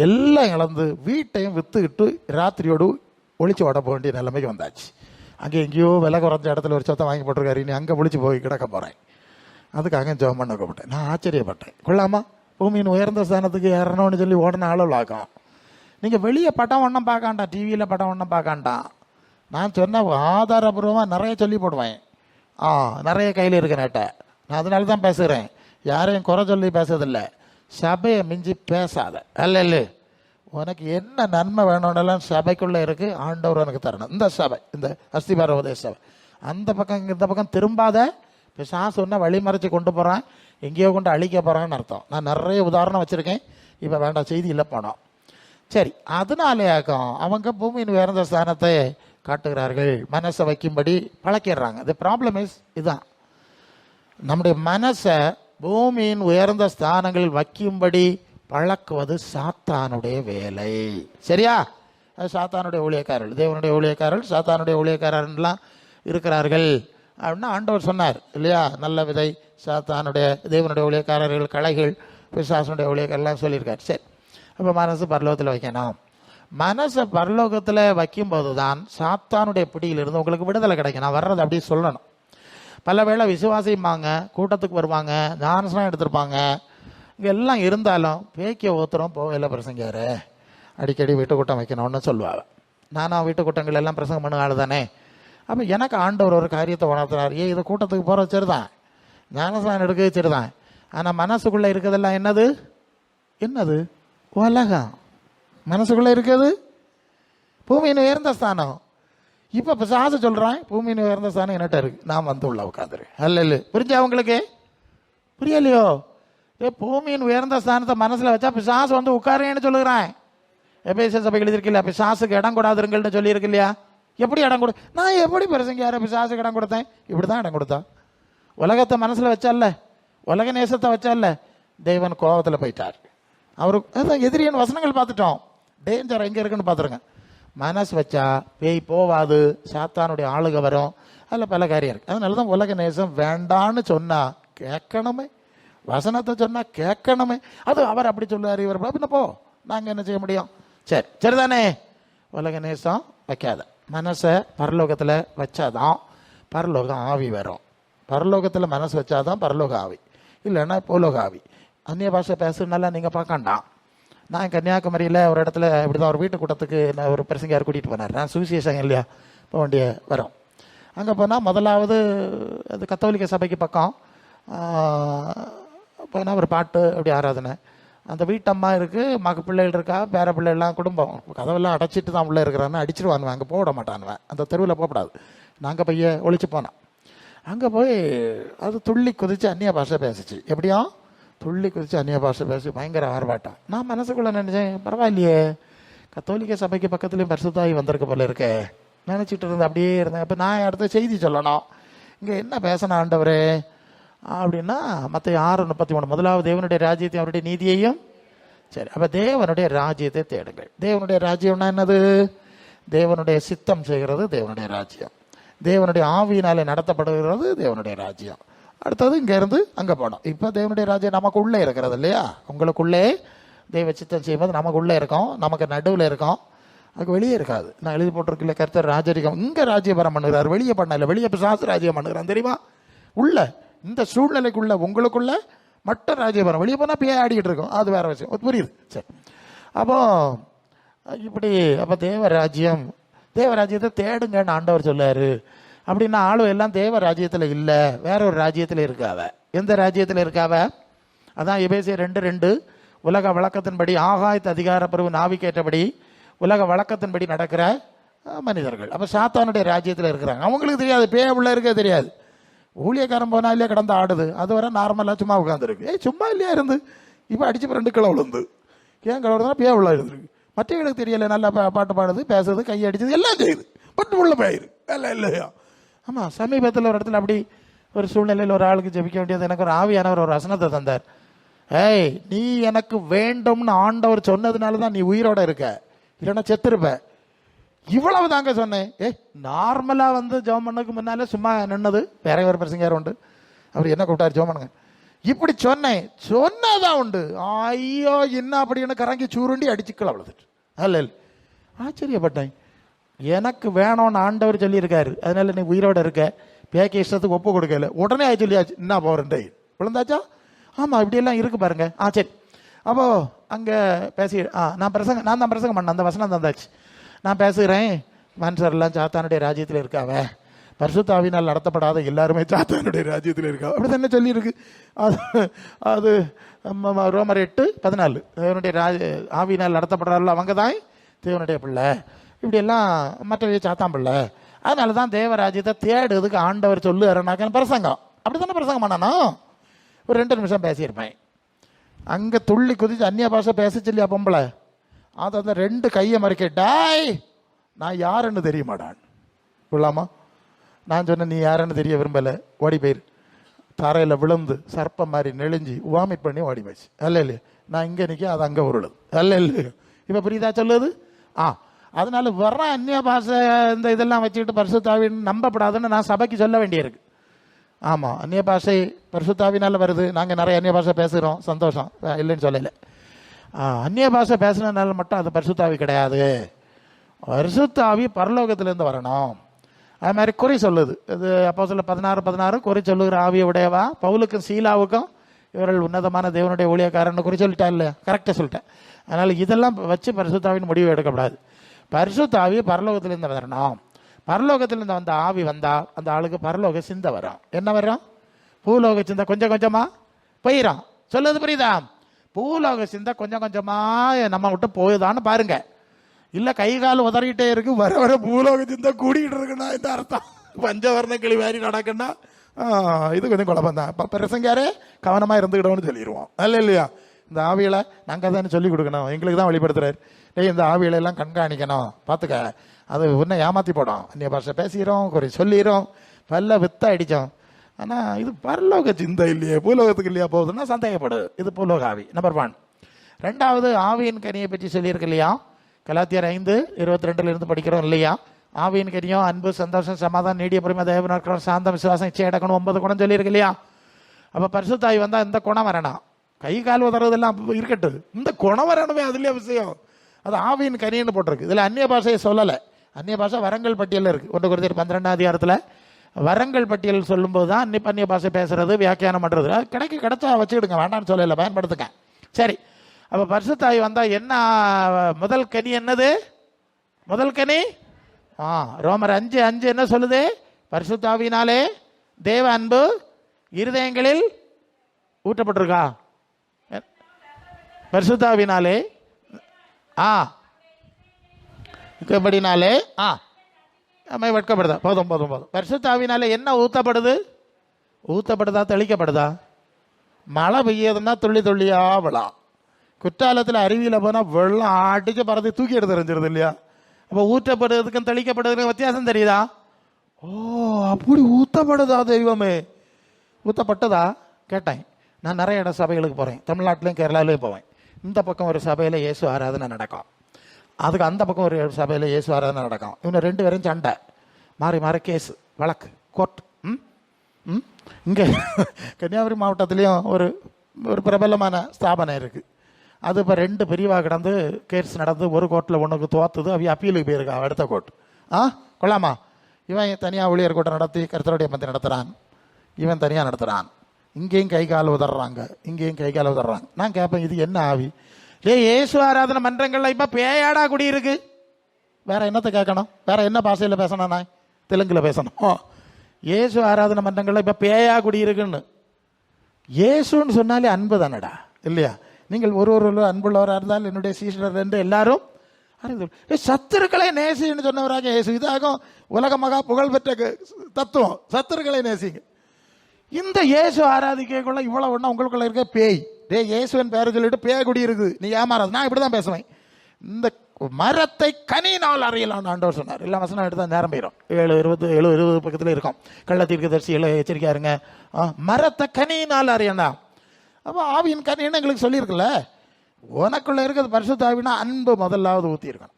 எல்லாம் இழந்து வீட்டையும் விற்றுக்கிட்டு ராத்திரியோடு ஒழிச்சு ஓட போக வேண்டிய நிலைமைக்கு வந்தாச்சு. அங்கே எங்கேயோ விலை குறைஞ்ச இடத்துல ஒரு சொத்தை வாங்கி போட்டிருக்காரு, நீ அங்கே ஒழிச்சு போய் கிடக்க போகிறேன். அதுக்காக ஜெபம் பண்ண கூப்பிட்டேன். நான் ஆச்சரியப்பட்டேன். கொள்ளாமா பூமியின் உயர்ந்த ஸ்தானத்துக்கு ஏறணும்னு சொல்லி ஓடின ஆளும் நீங்கள் வெளியே படம் ஒன்றும் பார்க்காண்டாம், டிவியில் படம் ஒன்றும் பார்க்காண்டாம். நான் சொன்ன ஆதாரபூர்வமாக நிறைய சொல்லி போடுவேன். நிறைய கையில் இருக்க நேட்டை. நான் அதனால தான் பேசுகிறேன், யாரையும் குறை சொல்லி பேசுறதில்லை. சபையை மிஞ்சி பேசாத. அல்ல உனக்கு என்ன நன்மை வேணும்னாலும் சபைக்குள்ளே இருக்குது, ஆண்டவர் உனக்கு தரணும். இந்த சபை, இந்த அஸ்திபார உதய சபை, அந்த பக்கம் இந்த பக்கம் திரும்பாத. பிசாசு சொன்ன வழிமறைச்சி கொண்டு போகிறான், எங்கேயோ கொண்டு அழிக்க போகிறான்னு அர்த்தம். நான் நிறைய உதாரணம் வச்சுருக்கேன், இப்போ வேண்டாம், செய்தி இல்லை போனோம். சரி, அதனாலேயாக்கும் அவங்க பூமியின் உயர்ந்த ஸ்தானத்தை காட்டுகிறார்கள், மனசை வைக்கும்படி பழக்கிடுறாங்க. தி ப்ராப்ளம் இஸ் இதுதான், நம்முடைய மனசை பூமியின் உயர்ந்த ஸ்தானங்களில் வைக்கும்படி பழக்குவது சாத்தானுடைய வேலை. சரியா? அது சாத்தானுடைய ஊழியக்காரர்கள். தேவனுடைய ஊழியக்காரர்கள் சாத்தானுடைய ஊழியக்காரர்லாம் இருக்கிறார்கள் அப்படின்னா ஆண்டவர் சொன்னார் இல்லையா? நல்ல விதை சாத்தானுடைய, தேவனுடைய ஊழியக்காரர்கள் களைகள், பிசாசனுடைய ஊழியக்காரர்லாம் சொல்லியிருக்காரு. சரி, அப்போ மனசு பரலோகத்தில் வைக்கணும். மனசை பரலோகத்தில் வைக்கும்போது தான் சாத்தானுடைய பிடியிலிருந்து உங்களுக்கு விடுதலை கிடைக்கும். நான் வர்றது அப்படி சொல்லணும். பல வேளை விசுவாசிப்பாங்க, கூட்டத்துக்கு வருவாங்க, ஞானஸ்நானம் எடுத்திருப்பாங்க, இங்கே எல்லாம் இருந்தாலும் பேக்கிய ஒருத்தரும் போகல பிரசங்காரு, அடிக்கடி வீட்டுக்கூட்டம் வைக்கணும்னு சொல்லுவாங்க. நானும் வீட்டுக்கூட்டங்கள் எல்லாம் பிரசங்கம் பண்ண ஆள் தானே. அப்போ எனக்கு ஆண்டவர் ஒரு காரியத்தை உணர்த்துறாரு. இது கூட்டத்துக்கு போகிற சரிதான், ஞானஸ்நானம் எடுக்க சரிதான், ஆனால் மனசுக்குள்ளே இருக்கிறதெல்லாம் என்னது? என்னது? உலகம். மனசுக்குள்ளே இருக்கிறது பூமியின் உயர்ந்த ஸ்தானம். இப்போ பிசாசு சொல்கிறான், பூமியின் உயர்ந்த ஸ்தானம் என்னட்ட இருக்கு, நான் வந்து உள்ள உட்காந்துரு. அல்ல புரிஞ்சா உங்களுக்கு? புரியலையோ? பூமியின் உயர்ந்த ஸ்தானத்தை மனசில் வச்சா பிசாசு வந்து உட்காருன்னு சொல்லுகிறான். எபேசிய சபை எழுதியிருக்கில்ல, பிசாசுக்கு இடம் கொடாதுருங்கள்னு சொல்லியிருக்கு இல்லையா? எப்படி இடம் கொடு? நான் எப்படி பிரசங்கியார பிசாசுக்கு இடம் கொடுத்தேன்? இப்படி தான் இடம் கொடுத்தா. உலகத்தை மனசில் வச்சால, உலக நேசத்தை வச்சால, தேவன் கோபத்தில் போயிட்டார். அவருக்கு அதான் எதிரியின் வசனங்கள் பார்த்துட்டோம். டேஞ்சர் எங்கே இருக்குன்னு பார்த்துருங்க. மனசு வச்சா பேய் போவாது, சாத்தானுடைய ஆளுக வரும், அதில் பல காரியம் இருக்குது. அதனால தான் உலக நேசம் வேண்டான்னு சொன்னால் கேட்கணுமே, வசனத்தை சொன்னால் கேட்கணுமே. அது அவர் அப்படி சொல்லுவார், இவர் பின்ன போ, நாங்கள் என்ன செய்ய முடியும்? சரி, சரிதானே? உலக நேசம் வைக்காத, மனசை பரலோகத்தில் வச்சாதான் பரலோகம் ஆவி வரும். பரலோகத்தில் மனசு வச்சாதான் பரலோக ஆவி, இல்லைன்னா பூலோக ஆவி. அந்நிய பாஷை பேசுனால நீங்கள் பார்க்காண்டாம். நான் கன்னியாகுமரியில் ஒரு இடத்துல இப்படி தான் ஒரு வீட்டு கூட்டத்துக்கு நான் ஒரு பிரசங்கியார் கூட்டிகிட்டு போனார். நான் சுவிசேஷம் இல்லையா போக வேண்டிய வரோம். அங்கே போனால் முதலாவது அது கத்தோலிக்க சபைக்கு பக்கம் போனால் ஒரு பாட்டு அப்படி ஆராதனை. அந்த வீட்டம்மா இருக்குது, பிள்ளைகள் இருக்கா, பேர பிள்ளைகள்லாம் குடும்பம். கதவெல்லாம் அடைச்சிட்டு தான் உள்ளே இருக்கிறான்னு அடிச்சிருவானுவேன், அங்கே போக விட மாட்டானுவேன், அந்த தெருவில் போகக்கூடாது. நாங்கள் பைய ஒழிச்சு போனோம். அங்கே போய் அது துள்ளி குதித்து அந்நிய பாஷை பேசிச்சு. எப்படியோ துள்ளி குதித்து அந்நிய பாஷை பேசி பயங்கர ஆர்ப்பாட்டம். நான் மனசுக்குள்ளே நினச்சேன், பரவாயில்லையே, கத்தோலிக்க சபைக்கு பக்கத்துலேயும் பரிசுத்தாயி வந்திருக்க போல இருக்கே நினச்சிட்டு இருந்தேன். அப்படியே இருந்தேன். இப்போ நான் அடுத்த செய்தி சொல்லணும், இங்கே என்ன பேசணும் ஆண்டவரே அப்படின்னா, மற்ற 6:33 முதலாவது தேவனுடைய ராஜ்யத்தையும் அவருடைய நீதியையும். சரி, அப்போ தேவனுடைய ராஜ்யத்தை தேடுங்கள். தேவனுடைய ராஜ்யம்னா என்னது? தேவனுடைய சித்தம் செய்கிறது தேவனுடைய ராஜ்யம். தேவனுடைய ஆவியினாலே நடத்தப்படுகிறது தேவனுடைய ராஜ்யம். அடுத்தது இங்கேருந்து அங்கே போனோம். இப்போ தேவனுடைய ராஜ்யம் நமக்கு உள்ளே இருக்கிறது இல்லையா? உங்களுக்குள்ளே தெய்வ சித்தம் செய்யும்போது நமக்கு உள்ளே இருக்கோம், நமக்கு நடுவில் இருக்கோம், அதுக்கு வெளியே இருக்காது. நான் எழுதி போட்டிருக்கல, கர்த்தர் ராஜரிகம் இங்கே ராஜ்யபரம் பண்ணுகிறார், வெளியே பண்ணல. வெளியே பிசாசு ராஜ்யம் பண்ணுகிறான் தெரியுமா? உள்ள இந்த சூழ்நிலைக்குள்ள உங்களுக்குள்ள மட்டும் ராஜ்யபரம், வெளியே போனால் பேய் ஆடிக்கிட்டு இருக்கோம், அது வேற விஷயம். புரியுது? சரி, அப்போ இப்படி அப்போ தேவராஜ்யத்தை தேடுங்கன்னு ஆண்டவர் சொல்லாரு. அப்படின்னா ஆளும் எல்லாம் தேவ ராஜ்யத்தில் இல்லை, வேற ஒரு ராஜ்யத்தில் இருக்காவ. எந்த ராஜ்யத்தில் இருக்காவ? அதான் எபேசியர் 2:2, உலக வழக்கத்தின்படி ஆகாயத்து அதிகார பிரிவு நாவிக்கேற்றபடி உலக வழக்கத்தின்படி நடக்கிற மனிதர்கள். அப்போ சாத்தானுடைய ராஜ்யத்தில் இருக்கிறாங்க. அவங்களுக்கு தெரியாது, பேய உள்ள இருக்க தெரியாது. ஊழியக்காரன் போனா இல்லையா கிடந்து ஆடுது, அது வரை நார்மலாக சும்மா உட்காந்துருக்கு. சும்மா இல்லையா இருந்து இப்போ அடிச்சு 2 கிலோ விழுந்து, ஏன் கிலோ விழுந்தா பேய உள்ள இருந்துருக்கு. மற்றவங்களுக்கு தெரியல, நல்லா பாட்டு பாடுது, பேசுறது, கை அடிச்சது, எல்லாம் செய்யுது, பட்டு உள்ள போயிரு எல்லாம் இல்லையா? ஆமாம், சமீபத்தில் ஒரு இடத்துல அப்படி ஒரு சூழ்நிலையில் ஒரு ஆளுக்கு ஜெபிக்க வேண்டியது, எனக்கு ஒரு ஆவியானவர் ஒரு வசனத்தை தந்தார். ஏய், நீ எனக்கு வேண்டும்னு ஆண்டவர் சொன்னதுனால தான் நீ உயிரோட இருக்க, இல்லைன்னா செத்துருப்ப. இவ்வளவு தாங்க சொன்னேன். நார்மலாக வந்து ஜெபம் பண்ணதுக்கு முன்னாலே சும்மா நின்னது. வேற ஒரு பிரசங்காரம் உண்டு, அவர் என்ன கூப்பிட்டாரு ஜெபம் பண்ணுங்க. இப்படி சொன்னதான் உண்டு. ஐயோ என்ன அப்படின்னு கறங்கி சூருண்டி அடிச்சுக்கள் அவ்வளோது. அல்ல ஆச்சரியப்பட்டேன். எனக்கு வேணும்னு ஆண்டவர் சொல்லியிருக்காரு, அதனால நீ உயிரோட இருக்க, பேக்க இஷ்டத்துக்கு ஒப்பு கொடுக்கல, உடனே சொல்லியாச்சு என்ன போகிறேன்டே விழுந்தாச்சா. ஆமாம் இப்படியெல்லாம் இருக்கு பாருங்க. சரி அப்போ அங்கே பேசி நான் தான் பிரசங்கம் பண்ணேன், அந்த வசனம் தந்தாச்சு. நான் பேசுகிறேன், மனுஷர்லாம் சாத்தானுடைய ராஜ்யத்தில் இருக்காவ, பரிசுத்த ஆவியினால் நடத்தப்படாத எல்லாருமே சாத்தானுடைய ராஜ்யத்தில் இருக்கா, அப்படி தானே சொல்லியிருக்கு. அது ரோமர் 8:14 தேவனுடைய ஆவியினால் நடத்தப்படுறாள் அவங்க தான் தேவனுடைய பிள்ளை, இப்படியெல்லாம் மற்ற சாத்தான் பிள்ளை. அதனால தான் தேவராஜ்யத்தை தேடுறதுக்கு ஆண்டவர் சொல்லுறாக்க பிரசங்கம். அப்படி தானே பிரசங்கம் பண்ணனா? ஒரு 2 நிமிஷம் பேசியிருப்பேன். அங்கே துள்ளி குதிச்சு அந்நிய பாஷை பேச சொல்லியா பொம்பளை, அது அந்த 2 கையை மறைக்க, டாய் நான் யாருன்னு தெரிய மாட்டான் விழாமா. நான் சொன்னேன் நீ யாருன்னு தெரிய விரும்பலை, ஓடி போயிரு. தரையில் விழுந்து சர்ப்பம் மாதிரி நெளிஞ்சு வாமிட் பண்ணி ஓடி போச்சு. அல்ல இல்லையா, நான் இங்கே நிற்க அது அங்கே உருளுது. அல்ல இல்லையா, இப்போ புரியுதா சொல்லுது. அதனால வர்ற அந்நிய பாஷை இந்த இதெல்லாம் வச்சுக்கிட்டு பரிசுத்தாவின்னு நம்பப்படாதுன்னு நான் சபைக்கு சொல்ல வேண்டியிருக்கு. ஆமாம், அந்நிய பாஷை பரிசுத்தாவினால வருது, நாங்கள் நிறைய அந்நிய பாஷை பேசுகிறோம், சந்தோஷம், இல்லைன்னு சொல்லலை. அந்நிய பாஷை பேசுனதுனால மட்டும் அது பரிசுத்தாவி கிடையாது. பரிசுத்தாவி பரலோகத்திலேருந்து வரணும். அது மாதிரி குறி சொல்லுது, இது அப்போஸ்தலர் 16:16 குறி சொல்லுகிற ஆவியை உடையவா. பவுலுக்கும் சீலாவுக்கும் இவர்கள் உன்னதமான தேவனுடைய ஊழியக்காரன்னு குறி சொல்லிட்டா இல்லையா, கரெக்டாக சொல்லிட்டேன். அதனால் இதெல்லாம் வச்சு பரிசுத்தாவின் முடிவு எடுக்கப்படாது. பரிசுத்தாவி பரலோகத்திலேருந்து வரணும். பரலோகத்திலேருந்து வந்த ஆவி வந்தால் அந்த ஆளுக்கு பரலோக சிந்தை வரும். என்ன வரும்? பூலோக சிந்தை கொஞ்சம் கொஞ்சமாக போயிடும். சொல்லுது புரியுதா? பூலோக சிந்தை கொஞ்சம் கொஞ்சமாக நம்ம விட்டு போயுதான்னு பாருங்க. இல்லை கை கால் உதறிக்கிட்டே இருக்கு, வர வர பூலோக சிந்தை கூடிக்கிட்டு இருக்குன்னா இந்த அர்த்தம். பஞ்சவர்ண கிளி மாதிரி நடக்குன்னா இது கொஞ்சம் குழப்பம் தான். இப்போ பிரசங்காரே கவனமாக இருந்துக்கிட்டோம்னு சொல்லிடுவோம். அல்ல இல்லையா? இந்த ஆவிகளை நாங்கள் தானே சொல்லிக் கொடுக்கணும், எங்களுக்கு தான் வெளிப்படுத்துறாரு. இந்த ஆவிகளெல்லாம் கண்காணிக்கணும், பார்த்துக்க, அது ஒன்றை ஏமாற்றி போடும். அந்நிய பாஷை பேசிக்கிறோம், குறி சொல்லிடுறோம், பல்ல வித்த அடித்தோம். ஆனால் இது பரலோக சிந்தை இல்லையே, பூலோகத்துக்கு இல்லையா போகுதுன்னா சந்தேகப்படு. இது பூலோக ஆவி. நம்பர் 1. 2வது ஆவியின் கனியை பற்றி சொல்லியிருக்கு இல்லையா, கலாத்தியர் 5:22 படிக்கிறோம் இல்லையா. ஆவியின் கனியும் அன்பு, சந்தோஷம், சமாதானம், நீடிய பொறுமை, தயவு, நற்குணம், சாந்தம், விசுவாசம், இச்சை அடக்கணும், 9 குணம் சொல்லியிருக்கு இல்லையா. அப்போ பரிசுத்தாவி வந்தால் இந்த குணம் வரணும். கை கால் உதறதெல்லாம் இருக்கட்டு, இந்த குணம் வரணுமே, அதுலேயே விஷயம். அது ஆவியின் கனின்னு போட்டிருக்கு. இதில் அந்நிய பாஷையை சொல்லலை. அந்நிய பாஷை வரங்கள் பட்டியலில் இருக்குது. 1 கொரிந்தியர் 12ஆம் அதிகாரத்தில் வரங்கள் பட்டியல் சொல்லும்போது தான் அந்நிய பாஷை பேசுறது, வியாக்கியானம் பண்ணுறது. அது கிடைச்சா வச்சுக்கிடுங்க, வேண்டாம்னு சொல்லலை, பயன்படுத்துங்க. சரி, அப்போ பரிசுத்தாவி வந்தால் என்ன முதல் கனி? என்னது முதல் கனி? ரோமர் 5:5 என்ன சொல்லுது? பரிசுத்தாவினாலே தேவ அன்பு இருதயங்களில் ஊற்றப்பட்டிருக்கா? பரிசுத்தாவினாலே இப்படினாலே நம்ம வெட்கப்படுதா? போதும் போதும் போதும். பரிசுத்தாவினாலே என்ன ஊற்றப்படுதா தெளிக்கப்படுதா? மழை பெய்யதுன்னா துள்ளி துள்ளியா விழா. குற்றாலத்தில் அருவியில் போனால் வெள்ளம் அடிக்க பறந்து தூக்கி எடுத்து எறிஞ்சிருது இல்லையா. அப்போ ஊற்றப்படுறதுக்கும் தெளிக்கப்படுறதுக்கும் வித்தியாசம் தெரியுதா? அப்படி ஊற்றப்படுதா? தெய்வமே ஊற்றப்பட்டதா கேட்டேன். நான் நிறைய இடம் சபைகளுக்கு போகிறேன், தமிழ்நாட்டிலையும் கேரளாவிலையும் போவேன். இந்த பக்கம் ஒரு சபையில் இயேசு ஆராதனை நடக்கும், அதுக்கு அந்த பக்கம் ஒரு சபையில் இயேசு ஆராதனை நடக்கும். இவங்க 2 பேரும் சண்டை, மாறி மாறி கேஸு, வழக்கு, கோர்ட். இங்கே கன்னியாகுமரி மாவட்டத்துலேயும் ஒரு பிரபலமான ஸ்தாபனம் இருக்குது. அது இப்போ 2 பிரிவாக கிடந்து கேஸ் நடந்து ஒரு கோர்ட்டில் ஒன்றுக்கு தோத்துது, அவ அப்பீலுக்கு போயிருக்கா அடுத்த கோர்ட். கொள்ளாமா, இவன் தனியாக ஊழியர் கூட்டம் நடத்தி கர்த்தருடைய பந்தி நடத்துகிறான், இவன் தனியாக நடத்துகிறான். இங்கேயும் கை கால் உதறாங்க, இங்கேயும் கை கால் உதறாங்க. நான் கேட்பேன், இது என்ன ஆவி? இயேசு ஆராதனை மன்றங்கள்ல இப்போ பேயாடா குடியிருக்கு. வேற என்னத்தை கேட்கணும்? வேற என்ன பாஷையில் பேசணும்? நான் தெலுங்குல பேசணும். இயேசு ஆராதனை மன்றங்கள்ல இப்போ பேயா குடியிருக்குன்னு. இயேசுன்னு சொன்னாலே அன்பு தானடா இல்லையா? நீங்கள் ஒரு அன்புள்ளவராக இருந்தால் என்னுடைய சீஷர் என்று எல்லாரும் சத்துருக்களை நேசின்னு சொன்னவராக இயேசு. இதாகும் உலக மகா புகழ்பெற்ற தத்துவம், சத்துருக்களை நேசிங்க. இந்த இயேசு ஆராதிக்கக்குள்ள இவ்வளவு ஒன்றா உங்களுக்குள்ள இருக்க பேய். இயேசுவின் பேரை சொல்லிட்டு பேய் குடி இருக்குது, நீ ஏமாறாது. நான் இப்படி தான் பேசுவேன். இந்த மரத்தை கனினால் அறியலான்னு ஆண்டவர் சொன்னார். எல்லாம் வசனம் எடுத்தால் நேரம் போயிடும். 7:20 பக்கத்தில் இருக்கும். கள்ளத்தீர்க்க தரிசிகளை எச்சரிக்கையா இருங்க, மரத்தை கனியினால் அறியலாம். அப்போ ஆவியின் கனின்னு எங்களுக்கு சொல்லியிருக்குல்ல. உனக்குள்ள இருக்கிறது பரிசுத்த ஆவினா அன்பு முதலாவது ஊற்றி இருக்கணும்.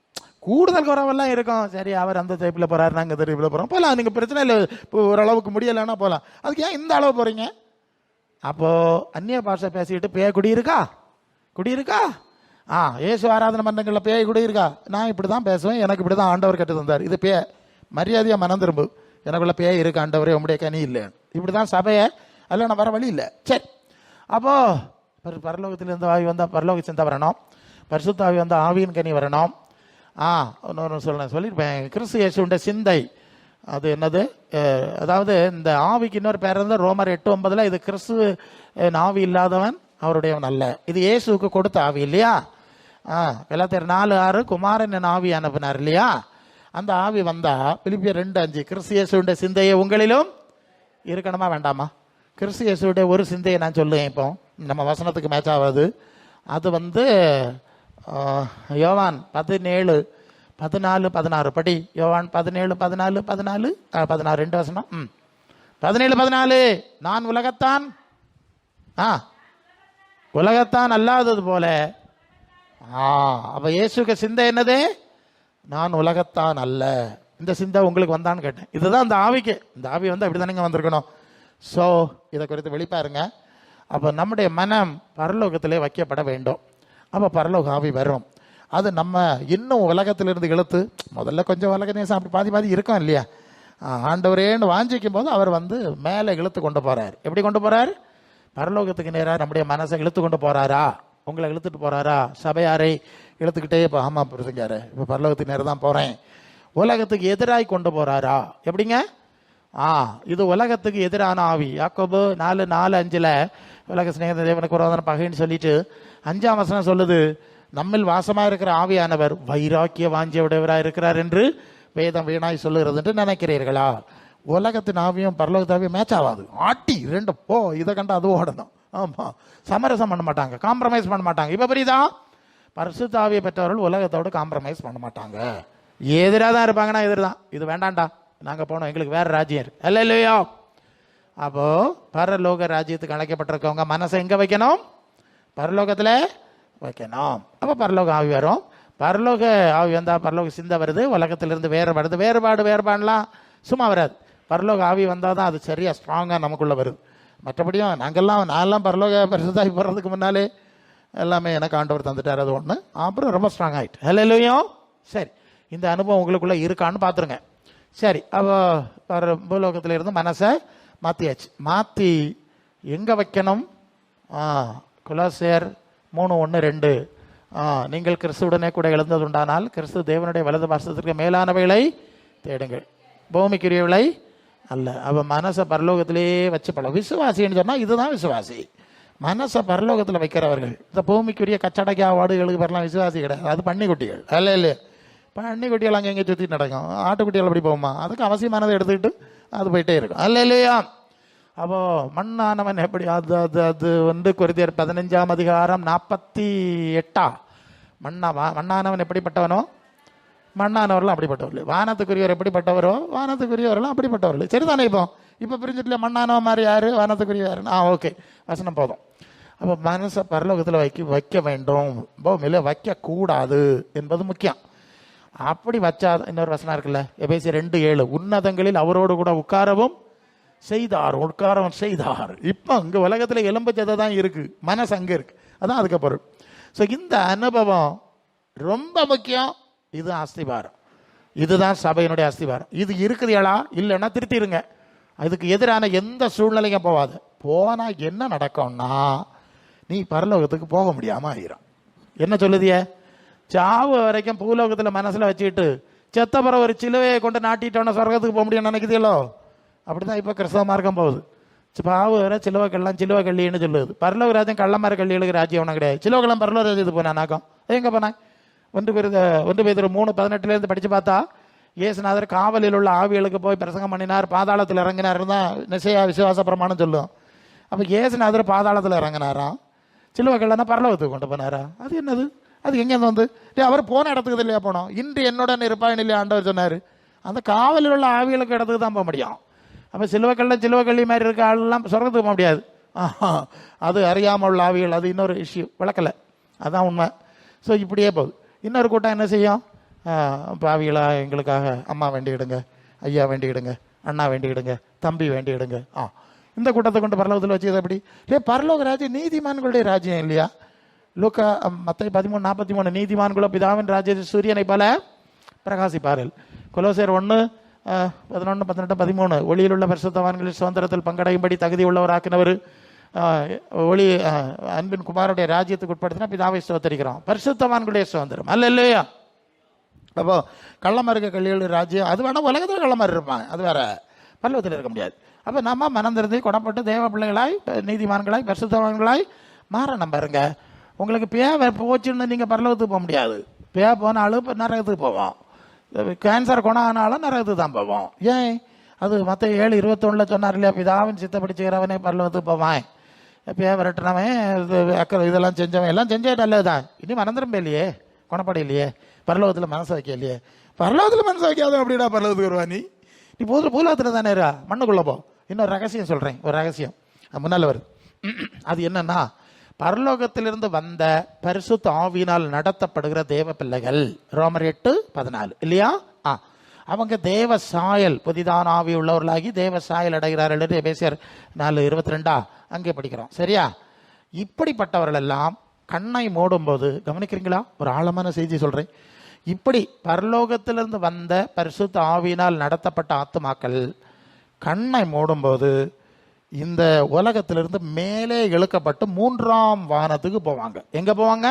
கூடுதல் குறவெல்லாம் இருக்கும். சரி, அவர் அந்த டைப்பில் போகிறாரு, நாங்கள் தெருவில் போகிறோம், போகலாம், நீங்கள் பிரச்சனை இல்லை. இப்போ ஓரளவுக்கு முடியலைன்னா போகலாம். அதுக்கு ஏன் இந்த அளவு போகிறீங்க? அப்போது அந்நிய பாஷை பேசிக்கிட்டு பேய் குடியிருக்கா? குடியிருக்கா? இயேசு ஆராதனை மன்றங்களில் பேய் குடியிருக்கா? நான் இப்படி தான் பேசுவேன், எனக்கு இப்படி தான் ஆண்டவர் கற்று தந்தார், இது பேய், மரியாதையாக மனம் திரும்பு, எனக்குள்ள பேய் இருக்கு ஆண்டவரே, உங்களுடைய கனி இல்லை, இப்படி தான் சபையை, அதில் நான் வர வழி இல்லை. சரி, அப்போது பரலோகத்திலிருந்து ஆவி வந்தால் பரலோக சிந்தை வரணும், பரிசுத்த ஆவி வந்தால் ஆவியின் கனி வரணும். இன்னொரு சொல்லியிருப்பேன், கிறிஸ்து இயேசுடைய சிந்தை அது என்னது, அதாவது இந்த ஆவிக்கு இன்னொரு பேர் இருந்தால் ரோமர் 8:9 இது கிறிஸ்து ஆவி இல்லாதவன் அவருடையவன் அல்ல, இது இயேசுக்கு கொடுத்த ஆவி இல்லையா? கலாத்தியர் 4:6 குமாரன் என் ஆவி அனுப்பினார் இல்லையா? அந்த ஆவி வந்தா பிலிப்பியர் 2:5 கிறிஸ்து இயேசுடைய சிந்தையை உங்களிலும் இருக்கணுமா வேண்டாமா? கிறிஸ்து இயேசுடைய ஒரு சிந்தையை நான் சொல்லுவேன், இப்போ நம்ம வசனத்துக்கு மேட்ச் ஆகாது. அது யோவான் 17:14 படி. யோவான் 17:14 2 வசனம். 17:14 நான் உலகத்தான் அல்லாதது போல. அப்ப இயேசுக்கு சிந்தை என்னது? நான் உலகத்தான் அல்ல. இந்த சிந்தை உங்களுக்கு வந்தான்னு கேட்டேன். இதுதான் இந்த ஆவிக்கு, இந்த ஆவி அப்படி தானேங்க வந்திருக்கணும். ஸோ இதை குறித்து வெளிப்பாருங்க. அப்போ நம்முடைய மனம் பரலோகத்திலே வைக்கப்பட வேண்டும். அப்போ பரலோக ஆவி வரும். அது நம்ம இன்னும் உலகத்திலிருந்து இழுத்து, முதல்ல கொஞ்சம் உலக நேசம் அப்படி பாதி இருக்கும் இல்லையா, ஆண்டவரேன்னு வாஞ்சிக்கும் போது அவர் மேலே இழுத்து கொண்டு போகிறார். எப்படி கொண்டு போகிறார்? பரலோகத்துக்கு நேராக நம்முடைய மனசை இழுத்து கொண்டு போகிறாரா? உங்களை இழுத்துட்டு போகிறாரா? சபையாரை இழுத்துக்கிட்டே இப்போ ஆமாம் புரிஞ்சுக்காரு, இப்போ பரலோகத்துக்கு நேரம் தான் போகிறேன். உலகத்துக்கு எதிராய் கொண்டு போகிறாரா? எப்படிங்க? இது உலகத்துக்கு எதிரான ஆவி. யாக்கோபு 4:4-5 உலக சிநேகித தேவனுக்கு விரோதமான பகைன்னு சொல்லிட்டு 5ஆம் வசனம் சொல்லுது, நம்மில் வாசமாக இருக்கிற ஆவியானவர் வைராக்கிய வாஞ்சியுடையவராக இருக்கிறார் என்று வேதம் வீணாய் சொல்லுகிறது என்று நினைக்கிறீர்களா? உலகத்தின் ஆவியும் பரலோகத்து ஆவியும் மேட்ச் ஆகாது. ஆட்டி ரெண்டு இதை கண்டு அது ஓடணும். ஆமாம், சமரசம் பண்ண மாட்டாங்க, காம்ப்ரமைஸ் பண்ண மாட்டாங்க. இப்போ புரியுதா? பரிசுத்த ஆவியை பெற்றவர்கள் உலகத்தோடு காம்ப்ரமைஸ் பண்ண மாட்டாங்க. எதிராக தான் இருப்பாங்கன்னா எதிர்தான், இது வேண்டாண்டா நாங்கள் போனோம், எங்களுக்கு வேறு ராஜ்யம் இருக்கு அல்ல இல்லையா? அப்போது பரலோக ராஜ்யத்துக்கு அழைக்கப்பட்டிருக்கவங்க மனசை எங்கே வைக்கணும்? பரலோகத்தில் வைக்கணும். அப்போ பரலோக ஆவி வரும். பரலோக ஆவி வந்தால் பரலோக சிந்தை வருது, உலகத்திலிருந்து வேறுபடுது. வேறுபாடுலாம் சும்மா வராது. பரலோக ஆவி வந்தால் தான் அது சரியாக ஸ்ட்ராங்காக நமக்குள்ளே வருது. மற்றபடியும் நான்லாம் பரலோக பரிசுத்தாவி போடுறதுக்கு முன்னாலே எல்லாமே எனக்கு ஆண்டவர் தந்துட்டார், அது ஒன்று. அப்புறம் ரொம்ப ஸ்ட்ராங் ஆகிட்டு ஹல்லேலூயா. சரி, இந்த அனுபவம் உங்களுக்குள்ளே இருக்கான்னு பார்த்துருங்க. சரி, அப்போ பூலோகத்தில் இருந்து மனசை மாற்றியாச்சு. மாற்றி எங்கே வைக்கணும்? கொலோசியர் 3:1-2 நீங்கள் கிறிஸ்துவுடனே கூட எழுந்ததுண்டானால் கிறிஸ்து தேவனுடைய வலது பாசத்திற்கு மேலானவைகளை தேடுங்கள், பூமிக்குரியவளை அல்ல. அவ மனசை பரலோகத்திலே வச்சு விசுவாசின்னு சொன்னால் இதுதான் விசுவாசி. மனசை பரலோகத்தில் வைக்கிறவர்கள். இந்த பூமிக்குரிய கச்சடைக்கா வாடுகளுக்கு பெறலாம் விசுவாசி கிடையாது, அது பன்னிக்குட்டிகள் அல்ல இல்லையா? பன்னிக்குட்டிகள் அங்கே எங்கே சுற்றி நடக்கும், ஆட்டுக்குட்டிகள் அப்படி போகுமா? அதுக்கு அவசியமானதை எடுத்துக்கிட்டு அது போயிட்டே இருக்கும் அல்ல இல்லையா? அப்போது மண்ணானவன் எப்படி அது கொரிந்தியர் 15:48 மண்ணானவன் எப்படிப்பட்டவனோ மண்ணானவர்களும் அப்படிப்பட்டவர்கள், வானத்துக்குரியவர் எப்படிப்பட்டவரோ வானத்துக்குரியவர்களும் அப்படிப்பட்டவர்கள். சரிதானே? இப்போ புரிஞ்சுட்டுல மண்ணானவன் மாதிரி யாரு, வானத்துக்குரியவர்? ஓகே, வசனம் போதும். அப்போ மனசை பரலோகத்தில் வைக்க வேண்டும், பூமியில் வைக்கக்கூடாது என்பது முக்கியம். அப்படி வச்சா இன்னொரு வசனம் இருக்குல்ல, எபேசியர் 2:7 உன்னதங்களில் அவரோடு கூட உட்காரவும் செய்தார். இப்போ இங்கே உலகத்தில் எலும்பு சதை தான் இருக்கு, மனசு அங்கே இருக்கு, அதான் அதுக்கு பொருள். ஸோ இந்த அனுபவம் ரொம்ப முக்கியம். இது அஸ்திபாரம், இதுதான் சபையினுடைய அஸ்திபாரம். இது இருக்குதுங்களா? இல்லைன்னா திருத்திடுங்க. அதுக்கு எதிரான எந்த சூழ்நிலையும் போகாது. போனால் என்ன நடக்கும்னா நீ பரலோகத்துக்கு போக முடியாமல் ஆயிரும். என்ன சொல்லுதிய? சாவு வரைக்கும் பூலோகத்தில் மனசில் வச்சுக்கிட்டு செத்த பிறகு ஒரு சிலுவையை கொண்டு நாட்டிட்டோன்னா சொர்க்கத்துக்கு போக முடியும்னு நினைக்குதீங்களோ? அப்படிதான் இப்போ கிறிஸ்தவ மார்க்கம் போகுது. பாவு வர சிலுவை கள்ளின்னு சொல்லுது. பரலோக ராஜ்யம் கள்ளமார கள்ளிகளுக்கு ராஜ்யம் ஒன்றும் கிடையாது. சிலுவை கள்ளம் பரலோக ராஜ்யத்துக்கு போனா நாக்கம் அது எங்கே போனாங்க? 1 பேதுரு 3:18 படித்து பார்த்தா இயேசுநாதர் காவலில் உள்ள ஆவிகளுக்கு போய் பிரசங்கம் பண்ணினார், பாதாளத்தில் இறங்கினார் தான் நிச்சய விசுவாச பிரமாணம் சொல்லும். அப்போ இயேசுநாதர் பாதாளத்தில் இறங்கினாராம், சிலுவை கள்ளனா பரலோகத்துக்கு கொண்டு போனாரா? அது என்னது? அது எங்கேருந்து அவர் போன இடத்துக்கு இல்லையா போனோம்? இன்று என்னுடன் இருப்பான் இல்லையா ஆண்டவர் சொன்னார். அந்த காவலில் உள்ள ஆவிகளுக்கு இடத்துக்கு தான் போக முடியும். அப்போ சிலுவக்கள்ளி மாதிரி இருக்க ஆளெல்லாம் சொர்க்கத்துக்கு போக முடியாது. அது அறியாமல் உள்ள ஆவிகள், அது இன்னொரு இஷ்யூ, விளக்கலை, அதான் உண்மை. ஸோ இப்படியே போகுது. இன்னொரு கூட்டம் என்ன செய்யும்? பாவிகளா எங்களுக்காக அம்மா வேண்டிக்கிடுங்க, ஐயா வேண்டிக்கிடுங்க, அண்ணா வேண்டிக்கிடுங்க, தம்பி வேண்டிக்கிடுங்க. இந்த கூட்டத்தை கொண்டு பரலோகத்தில் வச்சுக்கிறது எப்படி? பரலோக ராஜ்யம் நீதிமான்களுடைய ராஜ்யம் இல்லையா? லூக்கா மத்தேயு 13:43 நீதிமான்களோ பிதாவின் ராஜ்யத்தில் சூரியனை போல பிரகாசிப்பார்கள். கொலோசியர் 1:11, 12, 13 ஒளியில் உள்ள பரிசுத்தவான்களின் சுதந்திரத்தில் பங்கடையும்படி தகுதி உள்ளவராக்கினவர் ஒளி அன்பின் குமாரனுடைய ராஜ்யத்துக்கு உட்படுத்தினா பிதாவை ஸ்தோத்தரிக்கிறோம். பரிசுத்தவான்களுடைய சுதந்திரம் அல்ல இல்லையா? அப்போ கள்ளமாக இருக்க கல்வியுடைய ராஜ்யம் அது வேணா உலகத்தில் கள்ளமாக இருப்பாங்க, அது வேற, பரலோகத்தில் இருக்க முடியாது. அப்போ நம்ம மனம் திறந்து கொடப்பட்டு தேவ பிள்ளைகளாய் நீதிமான்களாய் பரிசுத்தவான்களாய் மாறணும் பாருங்க. உங்களுக்கு போச்சுன்னு நீங்கள் பரலோகத்துக்கு போக முடியாது. போனாலும் இப்போ நரகத்துக்கு போவோம். கேன்சர் குணம் ஆனாலும் நரகத்துக்கு தான் போவோம். ஏன்? அது மற்ற 7:21 சொன்னார் இல்லையா? பிதாவின் சித்தப்படி செய்கிறவனே பரலோகத்துக்கு போவான். விரட்டினவன் இதெல்லாம் செஞ்சவன் எல்லாம் செஞ்சே நல்லதுதான். இனி மனந்திரம் இல்லையே, குணப்பட இல்லையே, பரலோகத்தில் மனசு வைக்க இல்லையே. பரலோகத்தில் மனசு வைக்காத அப்படின்னா பரலோகத்துக்கு வருவா? நீ பூலோகத்தில் தானே மண்ணுக்குள்ளே போ. இன்னொரு ரகசியம் சொல்கிறேன், ஒரு ரகசியம் முன்னால் வருது. அது என்னன்னா, பரலோகத்திலிருந்து வந்த பரிசுத்த ஆவியினால் நடத்தப்படுகிற தேவ பிள்ளைகள், ரோமர் 8:14 இல்லையா? அவங்க தேவ சாயல், புதிதான ஆவி உள்ளவர்களாகி தேவ சாயல் அடைகிறார்கள் என்று எபேசியர் 4:22 அங்கே படிக்கிறோம். சரியா? இப்படிப்பட்டவர்கள் எல்லாம் கண்ணை மூடும்போது, கவனிக்கிறீங்களா? ஒரு ஆழமான செய்தி சொல்றேன். இப்படி பரலோகத்திலிருந்து வந்த பரிசுத்த ஆவியினால் நடத்தப்பட்ட ஆத்துமாக்கள் கண்ணை மூடும்போது இந்த உலகத்திலிருந்து மேலே இழுக்கப்பட்டு 3ஆம் வானத்துக்கு போவாங்க. எங்க போவாங்க?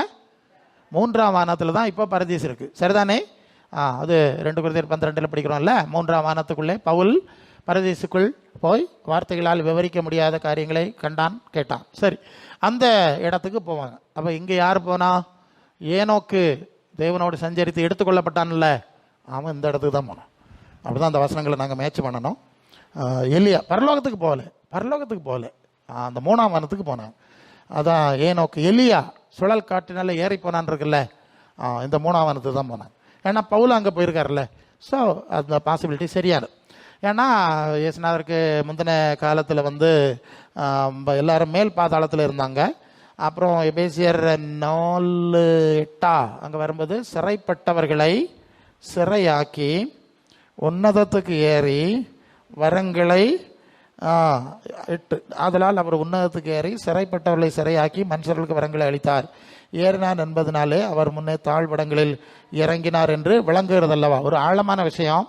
3ஆம் வானத்துல தான் இப்போ பரதீஸ் இருக்கு. சரிதானே? அது 2 Corinthians 12 படிக்கிறோம்ல. 3ஆம் வானத்துக்குள்ளே பவுல் பரதீசுக்குள் போய் வார்த்தைகளால் விவரிக்க முடியாத காரியங்களை கண்டான், கேட்டான். சரி, அந்த இடத்துக்கு போவாங்க. அப்போ இங்கே யார் போனா? ஏனோக்கு தேவனோடு சஞ்சரித்து எடுத்துக்கொள்ளப்பட்டான்ல, அவன் இந்த இடத்துக்கு தான் போனான். அப்படிதான் அந்த வசனங்களை நாங்கள் மேட்ச் பண்ணணும். எலியா பரலோகத்துக்கு போகல, அந்த 3ஆம் வானத்துக்கு போனாங்க. அதான் ஏனோக்கு. எலியா சுழல் காற்றினால ஏறி போனான் இருக்குல்ல, இந்த 3ஆம் வானத்துக்கு தான் போனாங்க. ஏன்னா பவுல் அங்கே போயிருக்காருல்ல. ஸோ அந்த பாசிபிலிட்டி சரியாது. ஏன்னா இயேசுநாதருக்கு முந்தின காலத்தில் எல்லாரும் மேல் பாதாளத்தில் இருந்தாங்க. அப்புறம் எபேசியர் 4:8 அங்கே வரும்போது சிறைப்பட்டவர்களை சிறையாக்கி உன்னதத்துக்கு ஏறி வரங்களை 8 ஆதலால் அவர் உன்னதத்துக்கு ஏறி சிறைப்பட்டவர்களை சிறையாக்கி மனுஷர்களுக்கு வரங்களை அளித்தார். ஏறினான் என்பதனாலே அவர் முன்னே தாழ்வடங்களில் இறங்கினார் என்று விளங்குகிறதல்லவா? ஒரு ஆழமான விஷயம்.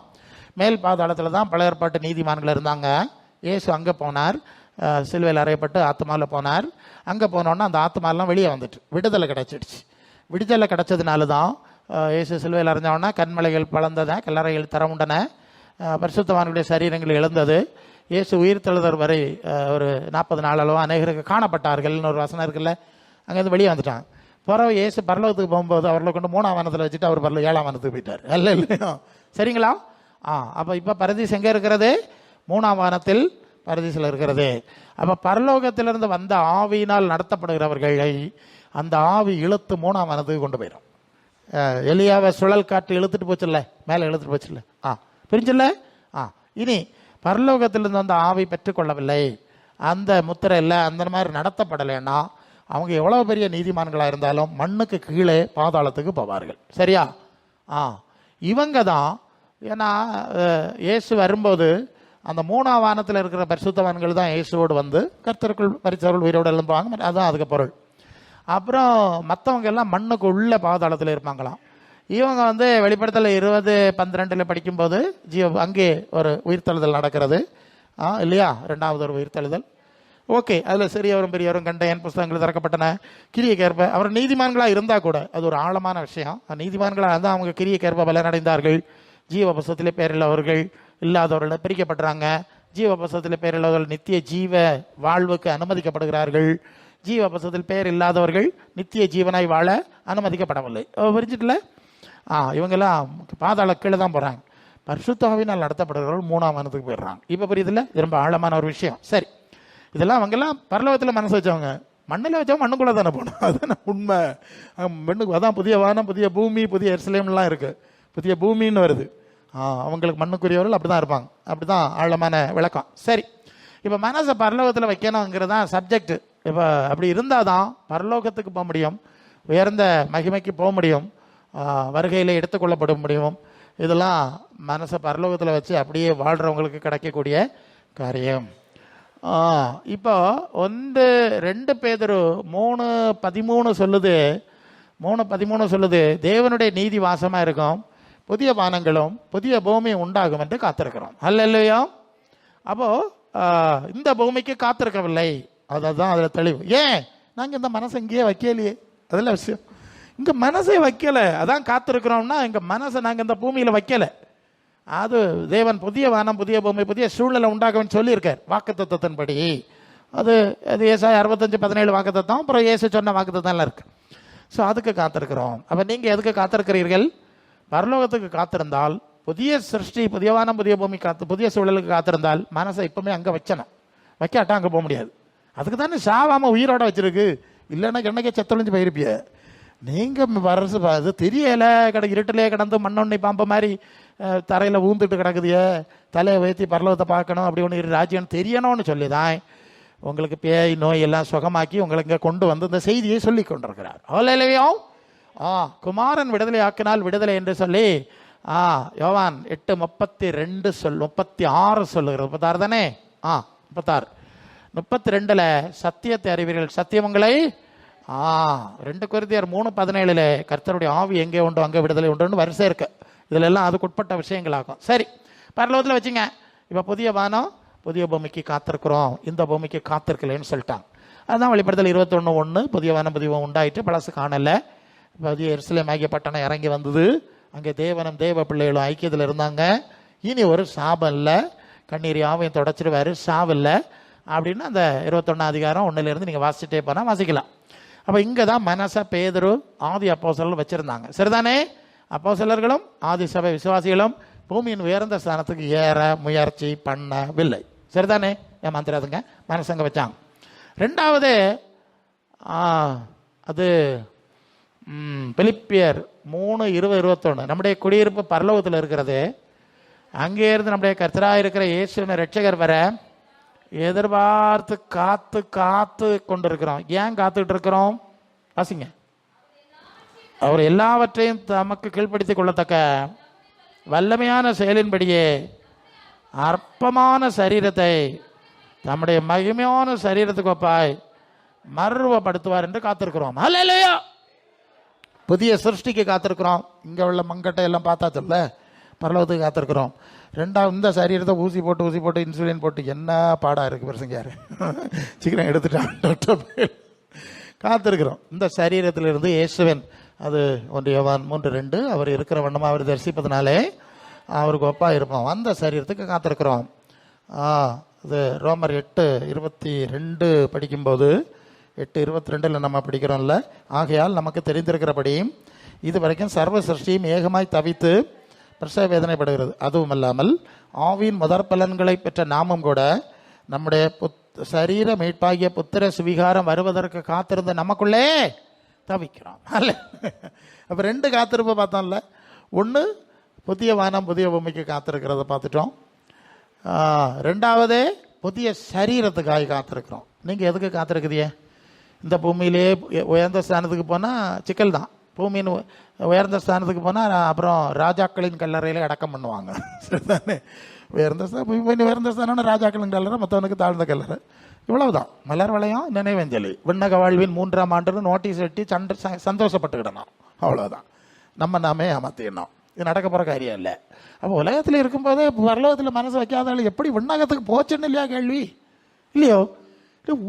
மேல் பாதாளத்தில் தான் பழைய ஏற்பாட்டு நீதிமான்கள் இருந்தாங்க. இயேசு அங்கே போனார், சிலுவையில் அறையப்பட்டு ஆத்மாவில் போனார். அங்கே போனோன்னா அந்த ஆத்மாலாம் வெளியே வந்துட்டு விடுதலை கிடைச்சிடுச்சு. விடுதலை கிடைச்சதுனால தான் இயேசு சிலுவையில் அறைஞ்சவொன்னா கண்மலைகள் பழந்தன, கல்லறைகள் தரமுண்டன, பரிசுத்தவான்களுடைய சரீரங்கள் இழந்தது. இயேசு உயிர் தெழுதல் வரை ஒரு 40 நாள் அளவு அநேகருக்கு காணப்பட்டார்கள்னு ஒரு வசனம் இருக்குல்ல. அங்கேருந்து வெளியே வந்துட்டாங்க. பிறகு இயேசு பரலோகத்துக்கு போகும்போது அவர்களை கொண்டு 3ஆம் வானத்தில் வச்சுட்டு அவர் 7ஆம் வானத்துக்கு போயிட்டார். இல்லையா? சரிங்களா? அப்போ இப்போ பரதீஸ் எங்கே இருக்கிறது? 3ஆம் வானத்தில் பரதீசில் இருக்கிறது. அப்போ பரலோகத்திலிருந்து வந்த ஆவியினால் நடத்தப்படுகிறவர்களை அந்த ஆவி இழுத்து 3ஆம் வானத்துக்கு கொண்டு போயிடும். எலியாவை சுழல் காற்று இழுத்துட்டு போச்சுல்ல, மேலே இழுத்துட்டு போச்சுல்ல, பிரிஞ்சில்ல. இனி பரலோகத்திலிருந்து வந்த ஆவி பெற்றுக்கொள்ளவில்லை, அந்த முத்திரை இல்லை, அந்த மாதிரி நடத்தப்படலைன்னா அவங்க எவ்வளோ பெரிய நீதிமான்களாக இருந்தாலும் மண்ணுக்கு கீழே பாதாளத்துக்கு போவார்கள். சரியா? இவங்க தான். ஏன்னா இயேசு வரும்போது அந்த 3ஆம் வானத்தில் இருக்கிற பரிசுத்தவான்கள் தான் இயேசுவோடு வந்து கர்த்தருக்குள் பரிசுத்தவான்கள் உயிரோடு எழும்புவாங்க. அதுதான் அதுக்கு பொருள். அப்புறம் மற்றவங்க எல்லாம் மண்ணுக்கு உள்ள பாதாளத்தில் இருப்பாங்களாம். இவங்க வெளிப்படுத்தல 20:12 படிக்கும்போது அங்கே ஒரு உயிர்த்தெழுதல் நடக்கிறது இல்லையா? 2வது ஒரு உயிர்த்தெழுதல். ஓகே, அதில் சிறியவரும் பெரியவரும் கண்ட என் புஸ்தகங்கள் திறக்கப்பட்டன. கிரியைக்கேற்ப அவர் நீதிமான்களாக இருந்தால் கூட அது ஒரு ஆழமான விஷயம். நீதிமான்களாக இருந்தால் அவங்க கிரியைக்கேற்ப பலனடைந்தார்கள். ஜீவ புஸ்தகத்திலே பேர் இல்லாதவர்கள் இல்லாதவர்கள் பிரிக்கப்படுறாங்க. ஜீவ புஸ்தகத்திலே பேர் இல்லாதவர்கள் நித்திய ஜீவ வாழ்வுக்கு அனுமதிக்கப்படுகிறார்கள். ஜீவ புஸ்தகத்தில் பேர் இல்லாதவர்கள் நித்திய ஜீவனாய் வாழ அனுமதிக்கப்படவில்லை. புரிஞ்சுட்டுல? இவங்கெல்லாம் பாதாள கீழே தான் போகிறாங்க. பரிசுத்த ஆவியினால் நடத்தப்படுகிறவர்கள் 3ஆம் வானத்துக்கு போயிடுறாங்க. இப்போ புரியுதுல்ல? இது ரொம்ப ஆழமான ஒரு விஷயம். சரி, இதெல்லாம் அவங்கெல்லாம் பரலோகத்தில் மனசு வச்சவங்க. மண்ணில் வச்சவங்க மண்ணுக்குள்ளே தானே போனோம். அதுதான் உண்மை. மண்ணுக்கு அதான் புதிய வானம், புதிய பூமி, புதிய எருசலேம்லாம் இருக்குது. புதிய பூமின்னு வருது. அவங்களுக்கு மண்ணுக்குரியவர்கள் அப்படி தான் இருப்பாங்க. அப்படி தான் ஆழமான விளக்கம். சரி, இப்போ மனசை பரலோகத்தில் வைக்கணுங்கிறது தான் சப்ஜெக்ட். இப்போ அப்படி இருந்தால் தான் பரலோகத்துக்கு போக முடியும், உயர்ந்த மகிமைக்கு போக முடியும், வருகையில் எடுத்துக்கொள்ளப்பட முடியும். இதெல்லாம் மனசை பரலோகத்தில் வச்சு அப்படியே வாழ்கிறவங்களுக்கு கிடைக்கக்கூடிய காரியம். இப்போ 2 பேதுரு 3:13 சொல்லுது. 3:13 சொல்லுது, தேவனுடைய நீதி வாசமா இருக்கும், புதிய வானங்களும் புதிய பூமியும் உண்டாகும் என்று காத்திருக்கிறோம். அல்லேலூயா. அப்போ இந்த பூமிக்கு காத்திருக்கவில்லை, அதுதான் அதில் தெளிவு. ஏன் நாங்கள் இந்த மனசை இங்கேயே வைக்கலையே, அதில் விஷயம். இங்கே மனசை வைக்கலை, அதான் காத்திருக்கிறோம்னா இங்கே மனசை நாங்கள் இந்த பூமியில் வைக்கலை. அது தேவன் புதிய வானம் புதிய பூமி புதிய சூழ்நிலை உண்டாகும்னு சொல்லியிருக்கார் வாக்குத்தத்தத்தின்படி. அது ஏசாயா 65:17 வாக்குத்தத்தம், அப்புறம் இயேசு சொன்ன வாக்குத்தத்தம்லாம் இருக்கு. ஸோ அதுக்கு காத்திருக்கிறோம். அப்போ நீங்கள் எதுக்கு காத்திருக்கிறீர்கள்? பரலோகத்துக்கு காத்திருந்தால், புதிய சிருஷ்டி புதிய வானம் புதிய பூமி புதிய சூழலுக்கு காத்திருந்தால் மனசை இப்பவுமே அங்கே வச்சணும். வைக்காட்டா அங்கே போக முடியாது. அதுக்கு தானே சாவாமல் உயிரோட வச்சிருக்கு. இல்லைன்னா என்னைக்கே செத்தொழிஞ்சு போயிருப்பிய. நீங்கள் வரசு அது தெரியலை, இருட்டிலே கிடந்து மண்ணொன்னை பாம்பு மாதிரி தரையில் ஊந்துட்டு கிடக்குதியே, தலையை வைத்தி பரலோகத்தை பார்க்கணும், அப்படி ஒன்று ராஜ்யம் தெரியணும்னு சொல்லி தான் உங்களுக்கு பேய் நோய் எல்லாம் சுகமாக்கி உங்களுக்கு இங்கே கொண்டு வந்து இந்த செய்தியை சொல்லி கொண்டிருக்கிறார். ஹல்லேலூயா. குமாரன் விடுதலை ஆக்கினால் விடுதலை என்று சொல்லி யோவான் 8:32 36 சொல்லுகிறது. 36 தானே? 36 32 சத்தியத்தை அறிவீர்கள், சத்தியம் உங்களை 2 கொரிந்தியர் 3:17 கர்த்தருடைய ஆவி எங்கே உண்டோ அங்கே விடுதலை உண்டுன்னு வரிசை இருக்கு. இதுல எல்லாம் அதுக்குட்பட்ட விஷயங்களாகும். சரி, பரலோகத்தில் வச்சுங்க. இப்போ புதிய வானம் புதிய பூமிக்கு காத்திருக்கிறோம், இந்த பூமிக்கு காத்திருக்கலன்னு சொல்லிட்டாங்க. அதுதான் வெளிப்படுத்தல் 21:1 புதிய வானம் புதிய பூமி உண்டாயிட்டு பழசு காணலை. புதிய எருசலேம் ஆகிய பட்டணம் இறங்கி வந்தது, அங்கே தேவனும் தேவ பிள்ளைகளும் ஐக்கியத்தில் இருந்தாங்க. இனி ஒரு சாபம் இல்லை, கண்ணீர் யாவையும் தொடச்சிடுவாரு, சாவில்லை அப்படின்னு அந்த 21 அதிகாரம் 1லேருந்து நீங்கள் வாசிச்சுட்டே போனால் வாசிக்கலாம். அப்போ இங்கே தான் மனசை பேதுரு ஆதி அப்போஸ்தலர்கள் வச்சுருந்தாங்க. சரிதானே? அப்போஸ்தலர்களும் ஆதி சபை விசுவாசிகளும் பூமியின் உயர்ந்த ஸ்தானத்துக்கு ஏற முயற்சி பண்ணவில்லை. சரிதானே? ஏமாந்துடாதுங்க, மனசங்க வச்சாங்க. 2வது அது பிலிப்பியர் 3:20-21 நம்முடைய குடியிருப்பு பரலோகத்தில் இருக்கிறது. அங்கே இருந்து நம்முடைய கர்த்தராக இருக்கிற இயேசுவின் ரட்சகர் வர எதிர்பார்த்து காத்து காத்து கொண்டிருக்கிறோம். ஏன் காத்துக்கிட்டு இருக்கிறோம்? வாசிங்க. அவர் எல்லாவற்றையும் தமக்கு கீழ்ப்படுத்திக் கொள்ளத்தக்க வல்லமையான செயலின்படியே அற்பமான சரீரத்தை தம்முடைய மகிமையான சரீரத்துக்கு ஒப்பாய் மறுரூபப்படுத்துவார் என்று காத்திருக்கிறோம். அல்லேலூயா. புதிய சிருஷ்டிக்கு காத்திருக்கிறோம். இங்கே உள்ள மங்கட்டை எல்லாம் பார்த்தா சொல்ல பரலோகத்துக்கு காத்திருக்கிறோம். 2வது இந்த சரீரத்தை ஊசி போட்டு இன்சுலின் போட்டு என்ன பாடாக இருக்குது பெருசுங்க, யார் சீக்கிரம் எடுத்துட்டான் காத்திருக்கிறோம். இந்த சரீரத்திலிருந்து இயேசுவன் அது 1 யோவான் 3:2 அவர் இருக்கிற வண்ணமாக அவர் தரிசிப்பதனாலே அவருக்கு ஒப்பா இருப்போம். அந்த சரீரத்துக்கு காத்திருக்கிறோம். இது ரோமர் 8:22 படிக்கும்போது 8:22 நம்ம படிக்கிறோம்ல. ஆகையால் நமக்கு தெரிந்திருக்கிறபடியும் இது வரைக்கும் சர்வ சிருஷ்டியும் ஏகமாய் தவித்து பிரசவ வேதனைப்படுகிறது. அதுவும் அல்லாமல் ஆவியின் முதற் பலன்களை பெற்ற நாமும் கூட நம்முடைய சரீர மீட்பாகிய புத்திர சுவிகாரம் வருவதற்கு காத்திருந்த நமக்குள்ளே தவிக்கிறோம். அல்ல, அப்போ 2 காத்திருப்பை பார்த்தோம்ல. 1 புதிய வானம் புதிய பூமிக்கு காத்திருக்கிறத பார்த்துட்டோம். 2வது புதிய சரீரத்துக்காக காத்திருக்கிறோம். நீங்கள் எதுக்கு காத்திருக்குதியே? இந்த பூமியிலே உயர்ந்த ஸ்தானத்துக்கு போனால் சிக்கல் தான். பூமியின் உயர்ந்த ஸ்தானத்துக்கு போனால் அப்புறம் ராஜாக்களின் கல்லறையில் அடக்கம் பண்ணுவாங்க. சரிதானே? உயர்ந்த ஸ்தானம் ராஜாக்களின் கல்லறை, மற்றவனுக்கு தாழ்ந்த கல்லறை, இவ்வளவுதான். மலர் வளையம் நினைவஞ்சலி விண்ணக வாழ்வின் 3ஆம் ஆண்டு நோட்டீஸ் வெட்டி சந்தோஷப்பட்டுக்கிடணும், அவ்வளோதான். நாமே ஏமாத்திடணும். இது நடக்க போகிற காரியம் இல்லை. அப்போ உலகத்தில் இருக்கும்போதே பரலோகத்தில் மனசு வைக்காதாலும் எப்படி விண்ணகத்துக்கு போச்சுன்னு இல்லையா கேள்வி? இல்லையோ?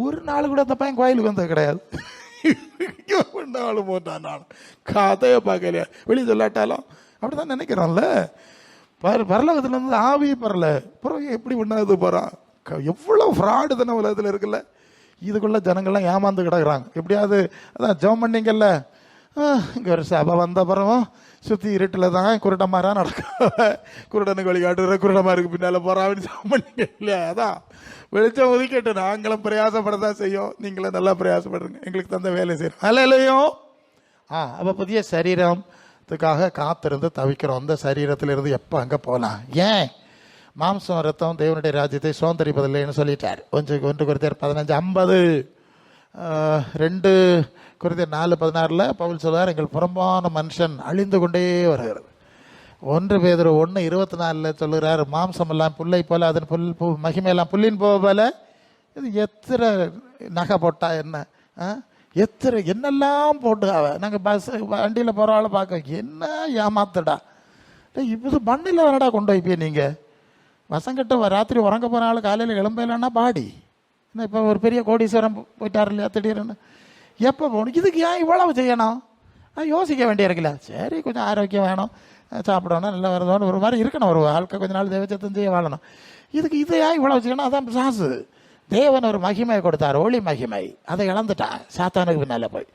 ஒரு நாள் கூட அந்த பையன் கோயிலுக்கு வந்தது கிடையாது. நாளும் போட்டான், நானும் கதையை பார்க்கலையா வெளியே சொல்லாட்டாலும் அப்படிதான் நினைக்கிறோம்ல. பரலோகத்துல இருந்து ஆவியே பரல பிறகு எப்படி விண்ணகத்து போறான்? எவ்வளவு ஃப்ராடு தானே உலகத்தில் இருக்குல்ல. இதுக்குள்ள ஜனங்கள்லாம் ஏமாந்து கிடக்குறாங்க. எப்படியாவது அதான் ஜெபம் பண்ணிங்கல்ல, இங்கே ஒரு சபை வந்த பிறவும் சுற்றி இருட்டில் தான் குருடமாரா நடக்க, குருடனுக்கு வழிகாட்டுற குருடமாருக்கு பின்னால் போறான்னு ஜெபம் பண்ணிங்க இல்லையா? அதான் வெளிச்சம் ஒதுக்கிட்டு நாங்களும் பிரயாசப்படதான் செய்யும், நீங்களும் நல்லா பிரயாசப்படுறீங்க, எங்களுக்கு தந்த வேலை செய்யறோம். அல்லையோ? அப்போ புதிய சரீரத்துக்காக காத்திருந்து தவிக்கிறோம். அந்த சரீரத்திலிருந்து எப்போ அங்கே போகலாம்? ஏன்? மாம்சம் ரத்தம் தேவனுடைய ராஜ்யத்தை சுதந்திரிப்பதில்லைன்னு சொல்லிட்டார். 1 கொரிந்தியர் 15:50, 2 கொரிந்தியர் 4:16 பவுல் சொல்றார், எங்கள் புறம்பான மனுஷன் அழிந்து கொண்டே வருகிறது. 1 பேதுரு 1:24 சொல்லுகிறார், மாம்சம் எல்லாம் புல்லை போல அதன் மகிமையெல்லாம் புல்லின் போல இது எத்தனை நகை போட்டா என்ன, எத்தனை என்னெல்லாம் போட்டு நாங்கள் பஸ் வண்டியில் போகிற ஆளை பார்க்க என்ன ஏமாத்துடா, இப்போ மண்ணில் வரடா கொண்டு வைப்பிய நீங்கள். வசங்கிட்ட ராத்திரி உறங்க போகிற ஆள் காலையில் எழும்பலைன்னா பாடி. என்ன இப்போ ஒரு பெரிய கோடீஸ்வரம் போயிட்டார் இல்லையா திடீர்னு, எப்போ போகணும், இதுக்கு ஏன் இவ்வளவு செய்யணும், யோசிக்க வேண்டிய இருக்குல்ல. சரி கொஞ்சம் ஆரோக்கியம் வேணும், சாப்பிடணும், நல்லா வருதோன்னு ஒரு மாதிரி இருக்கணும், ஒரு வாழ்க்கை கொஞ்ச நாள் தேவச்சத்தம் செய்ய வாழணும். இதுக்கு இதை ஏன் இவ்வளவு செய்யணும், அதான் சாசு. தேவன் ஒரு மகிமையை கொடுத்தார், ஒளி மகிமை, அதை இழந்துட்டான் சாத்தானுக்கு பின்னால் போய்.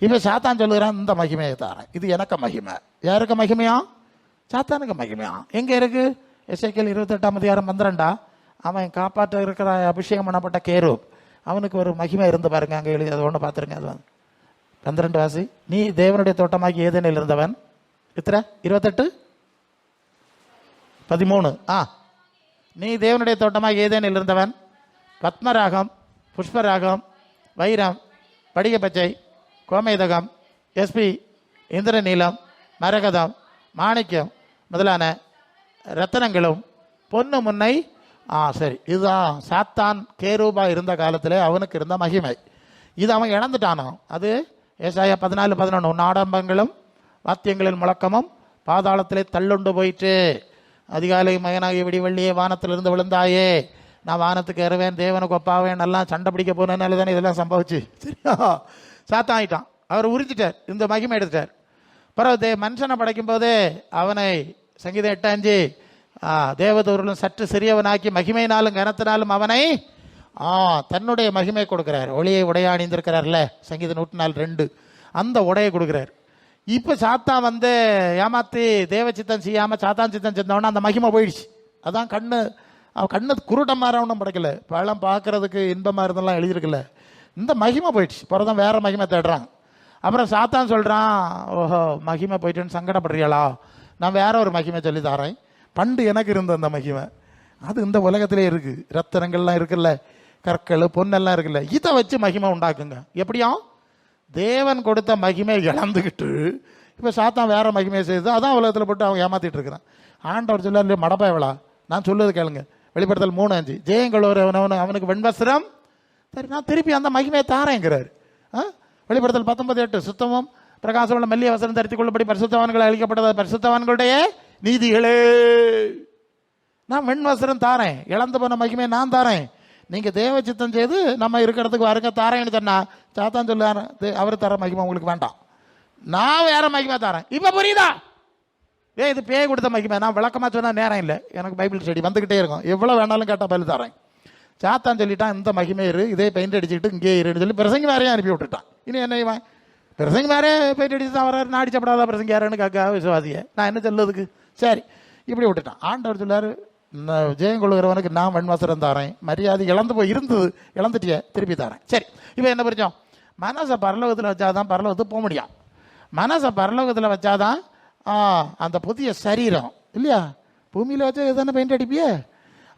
இப்போ சாத்தான் சொல்லுகிறான் இந்த மகிமையை தாரேன், இது எனக்கு மகிமை. யாருக்கு மகிமையா? சாத்தானுக்கு மகிமையா. எங்கே இருக்கு? எசேக்கியேல் 28:12. அவன் காப்பாற்ற இருக்கிற அபிஷேகம் பண்ணப்பட்ட கேரூப், அவனுக்கு ஒரு மகிமை இருந்து பாருங்க, அங்கே எழுதி அது ஒன்று பார்த்துருங்க. அது 12 வாசி. நீ தேவனுடைய தோட்டமாகி ஏதேனில் இருந்தவன். எத்தனை? 28:13. நீ தேவனுடைய தோட்டமாகி ஏதேனில் இருந்தவன், பத்மராகம், புஷ்பராகம், வைரம், படிக பச்சை, கோமேதகம், எஸ்பி, இந்திரநீலம், மரகதம், மாணிக்கம் முதலான ரத்தனங்களும் பொன்னு முன்னை. சரி, இதுதான் சாத்தான் கேரூபா இருந்த காலத்தில் அவனுக்கு இருந்த மகிமை. இது அவன் இழந்துட்டானோ. அது ஏசாயா 14:11. நாடம்பங்களும் வாத்தியங்களின் முழக்கமும் பாதாளத்திலே தள்ளுண்டு போயிட்டு, அதிகாலை மகனாகி விடிவெள்ளியே வானத்திலிருந்து விழுந்தாயே, நான் வானத்துக்கு ஏறுவேன், தேவனுக்கு ஒப்பாவேன், எல்லாம் சண்டை பிடிக்க போனேன்னால தானே இதெல்லாம் சம்பவிச்சு. சரியா? சாத்தான் ஆயிட்டான், அவர் உரிச்சிட்டார், இந்த மகிமை எடுத்துட்டார். பிறகு மனுஷனை படைக்கும் போதே அவனை சங்கீதம் 8:5 தேவதூரிலும் சற்று சிறியவனாக்கி மகிமையினாலும் கனத்தினாலும் அவனை தன்னுடைய மகிமை கொடுக்கிறார். ஒளியை உடைய அணிந்திருக்கிறார்ல, சங்கீதம் 104:2, அந்த உடையை கொடுக்கிறார். இப்போ சாத்தான் வந்து ஏமாத்தி தேவ சித்தம் செய்யாமல் சாத்தான் சித்தம் செஞ்சவனா அந்த மகிமை போயிடுச்சு. அதான் கண்ணு குருடம் மாறவனும் படைக்கல, பழம் பார்க்கறதுக்கு இன்பமாக இருந்தெல்லாம் எழுதியிருக்கல, இந்த மகிமை போயிடுச்சு. பிறதான் வேற மகிமை தேடுறான். அப்புறம் சாத்தான் சொல்கிறான், ஓஹோ மகிமை போயிட்டுன்னு சங்கடப்படுறீங்களா, நான் வேற ஒரு மகிமை சொல்லி தரேன். பண்டு எனக்கு இருந்த அந்த மகிமை அது இந்த உலகத்திலே இருக்குது, ரத்தனங்கள்லாம் இருக்குல்ல, கற்கள் பொன்னெல்லாம் இருக்குல்ல, இதை வச்சு மகிமை உண்டாக்குங்க. எப்படியா? தேவன் கொடுத்த மகிமை இழந்துக்கிட்டு இப்போ சாத்தான் வேற மகிமையை செய்து அதான் உலகத்தில் போட்டு அவன் ஏமாத்திட்டு இருக்கிறான். ஆண்டவர் சொல்ல இல்லையா, மடப்பா எவ்வளோ, நான் சொல்லுவது கேளுங்க. வெளிப்படுத்தல் 3:5, ஜெயங்கள் அவனுக்கு வெண்வஸ்திரம், சரி நான் திருப்பி அந்த மகிமையை தாரேங்கிறார். வெளிப்படுத்தல் 19:8, சுத்தமும் பிரகாசமுள்ள மெல்லிய வசனம் தரித்துக் கொள்ளபடி பரிசுத்தவான்கள் அளிக்கப்பட்டது பரிசுத்தவான்களுடைய நீதிகளே, நான் வெண்வஸ்திரம் தாரேன், இழந்து போன மகிமையை நான் தாரேன், நீங்க தேவ சித்தம் செய்து நம்ம இருக்கிறதுக்கு வருங்க தாரேன்னு சொன்னா சாத்தான் சொல்லுவார், அவர் தர மகிமை உங்களுக்கு வேண்டாம், நான் வேற மகிமை தரேன். இப்ப புரியுதா? இது பேய் கொடுத்த மகிமை. நான் விளக்கமா சொன்னா நேரம் இல்லை, எனக்கு பைபிள் ஸ்டடி வந்துகிட்டே இருக்கும், எவ்வளவு வேணாலும் கேட்டால் பதில் தரேன். சாத்தான் சொல்லிட்டான் இந்த மகிமை இரு, இதே பெயிண்ட் அடிச்சுக்கிட்டு இங்கே இருன்னு சொல்லி பிரசங்கி வேறையும் அனுப்பி விட்டுட்டான். இனி என்ன பிரசங்கி வேறே பெயிண்ட் அடிச்சு தான் வர்றாரு, நாடிச்சப்படாத பிரசங்கி யாருன்னு காக்கா விசுவாசிய, நான் என்ன சொல்லுறதுக்கு? சரி இப்படி விட்டுட்டான். ஆண்டவர் சொல்லாரு, ஜெயம் கொள்ளுகிறவனுக்கு நான் வெண்வஸ்திரம் தாரேன், மரியாதை இழந்து போய் இருந்தது இழந்துட்டிய திருப்பி தாரேன். சரி இப்போ என்ன புரிஞ்சோம்? மனசை பரலோகத்தில் வச்சாதான் பரலோகத்துக்கு போக முடியும். மனசை பரலோகத்தில் வச்சாதான் அந்த புதிய சரீரம் இல்லையா, பூமியில் வச்சா எதானே பெயிண்ட் அடிப்பியே,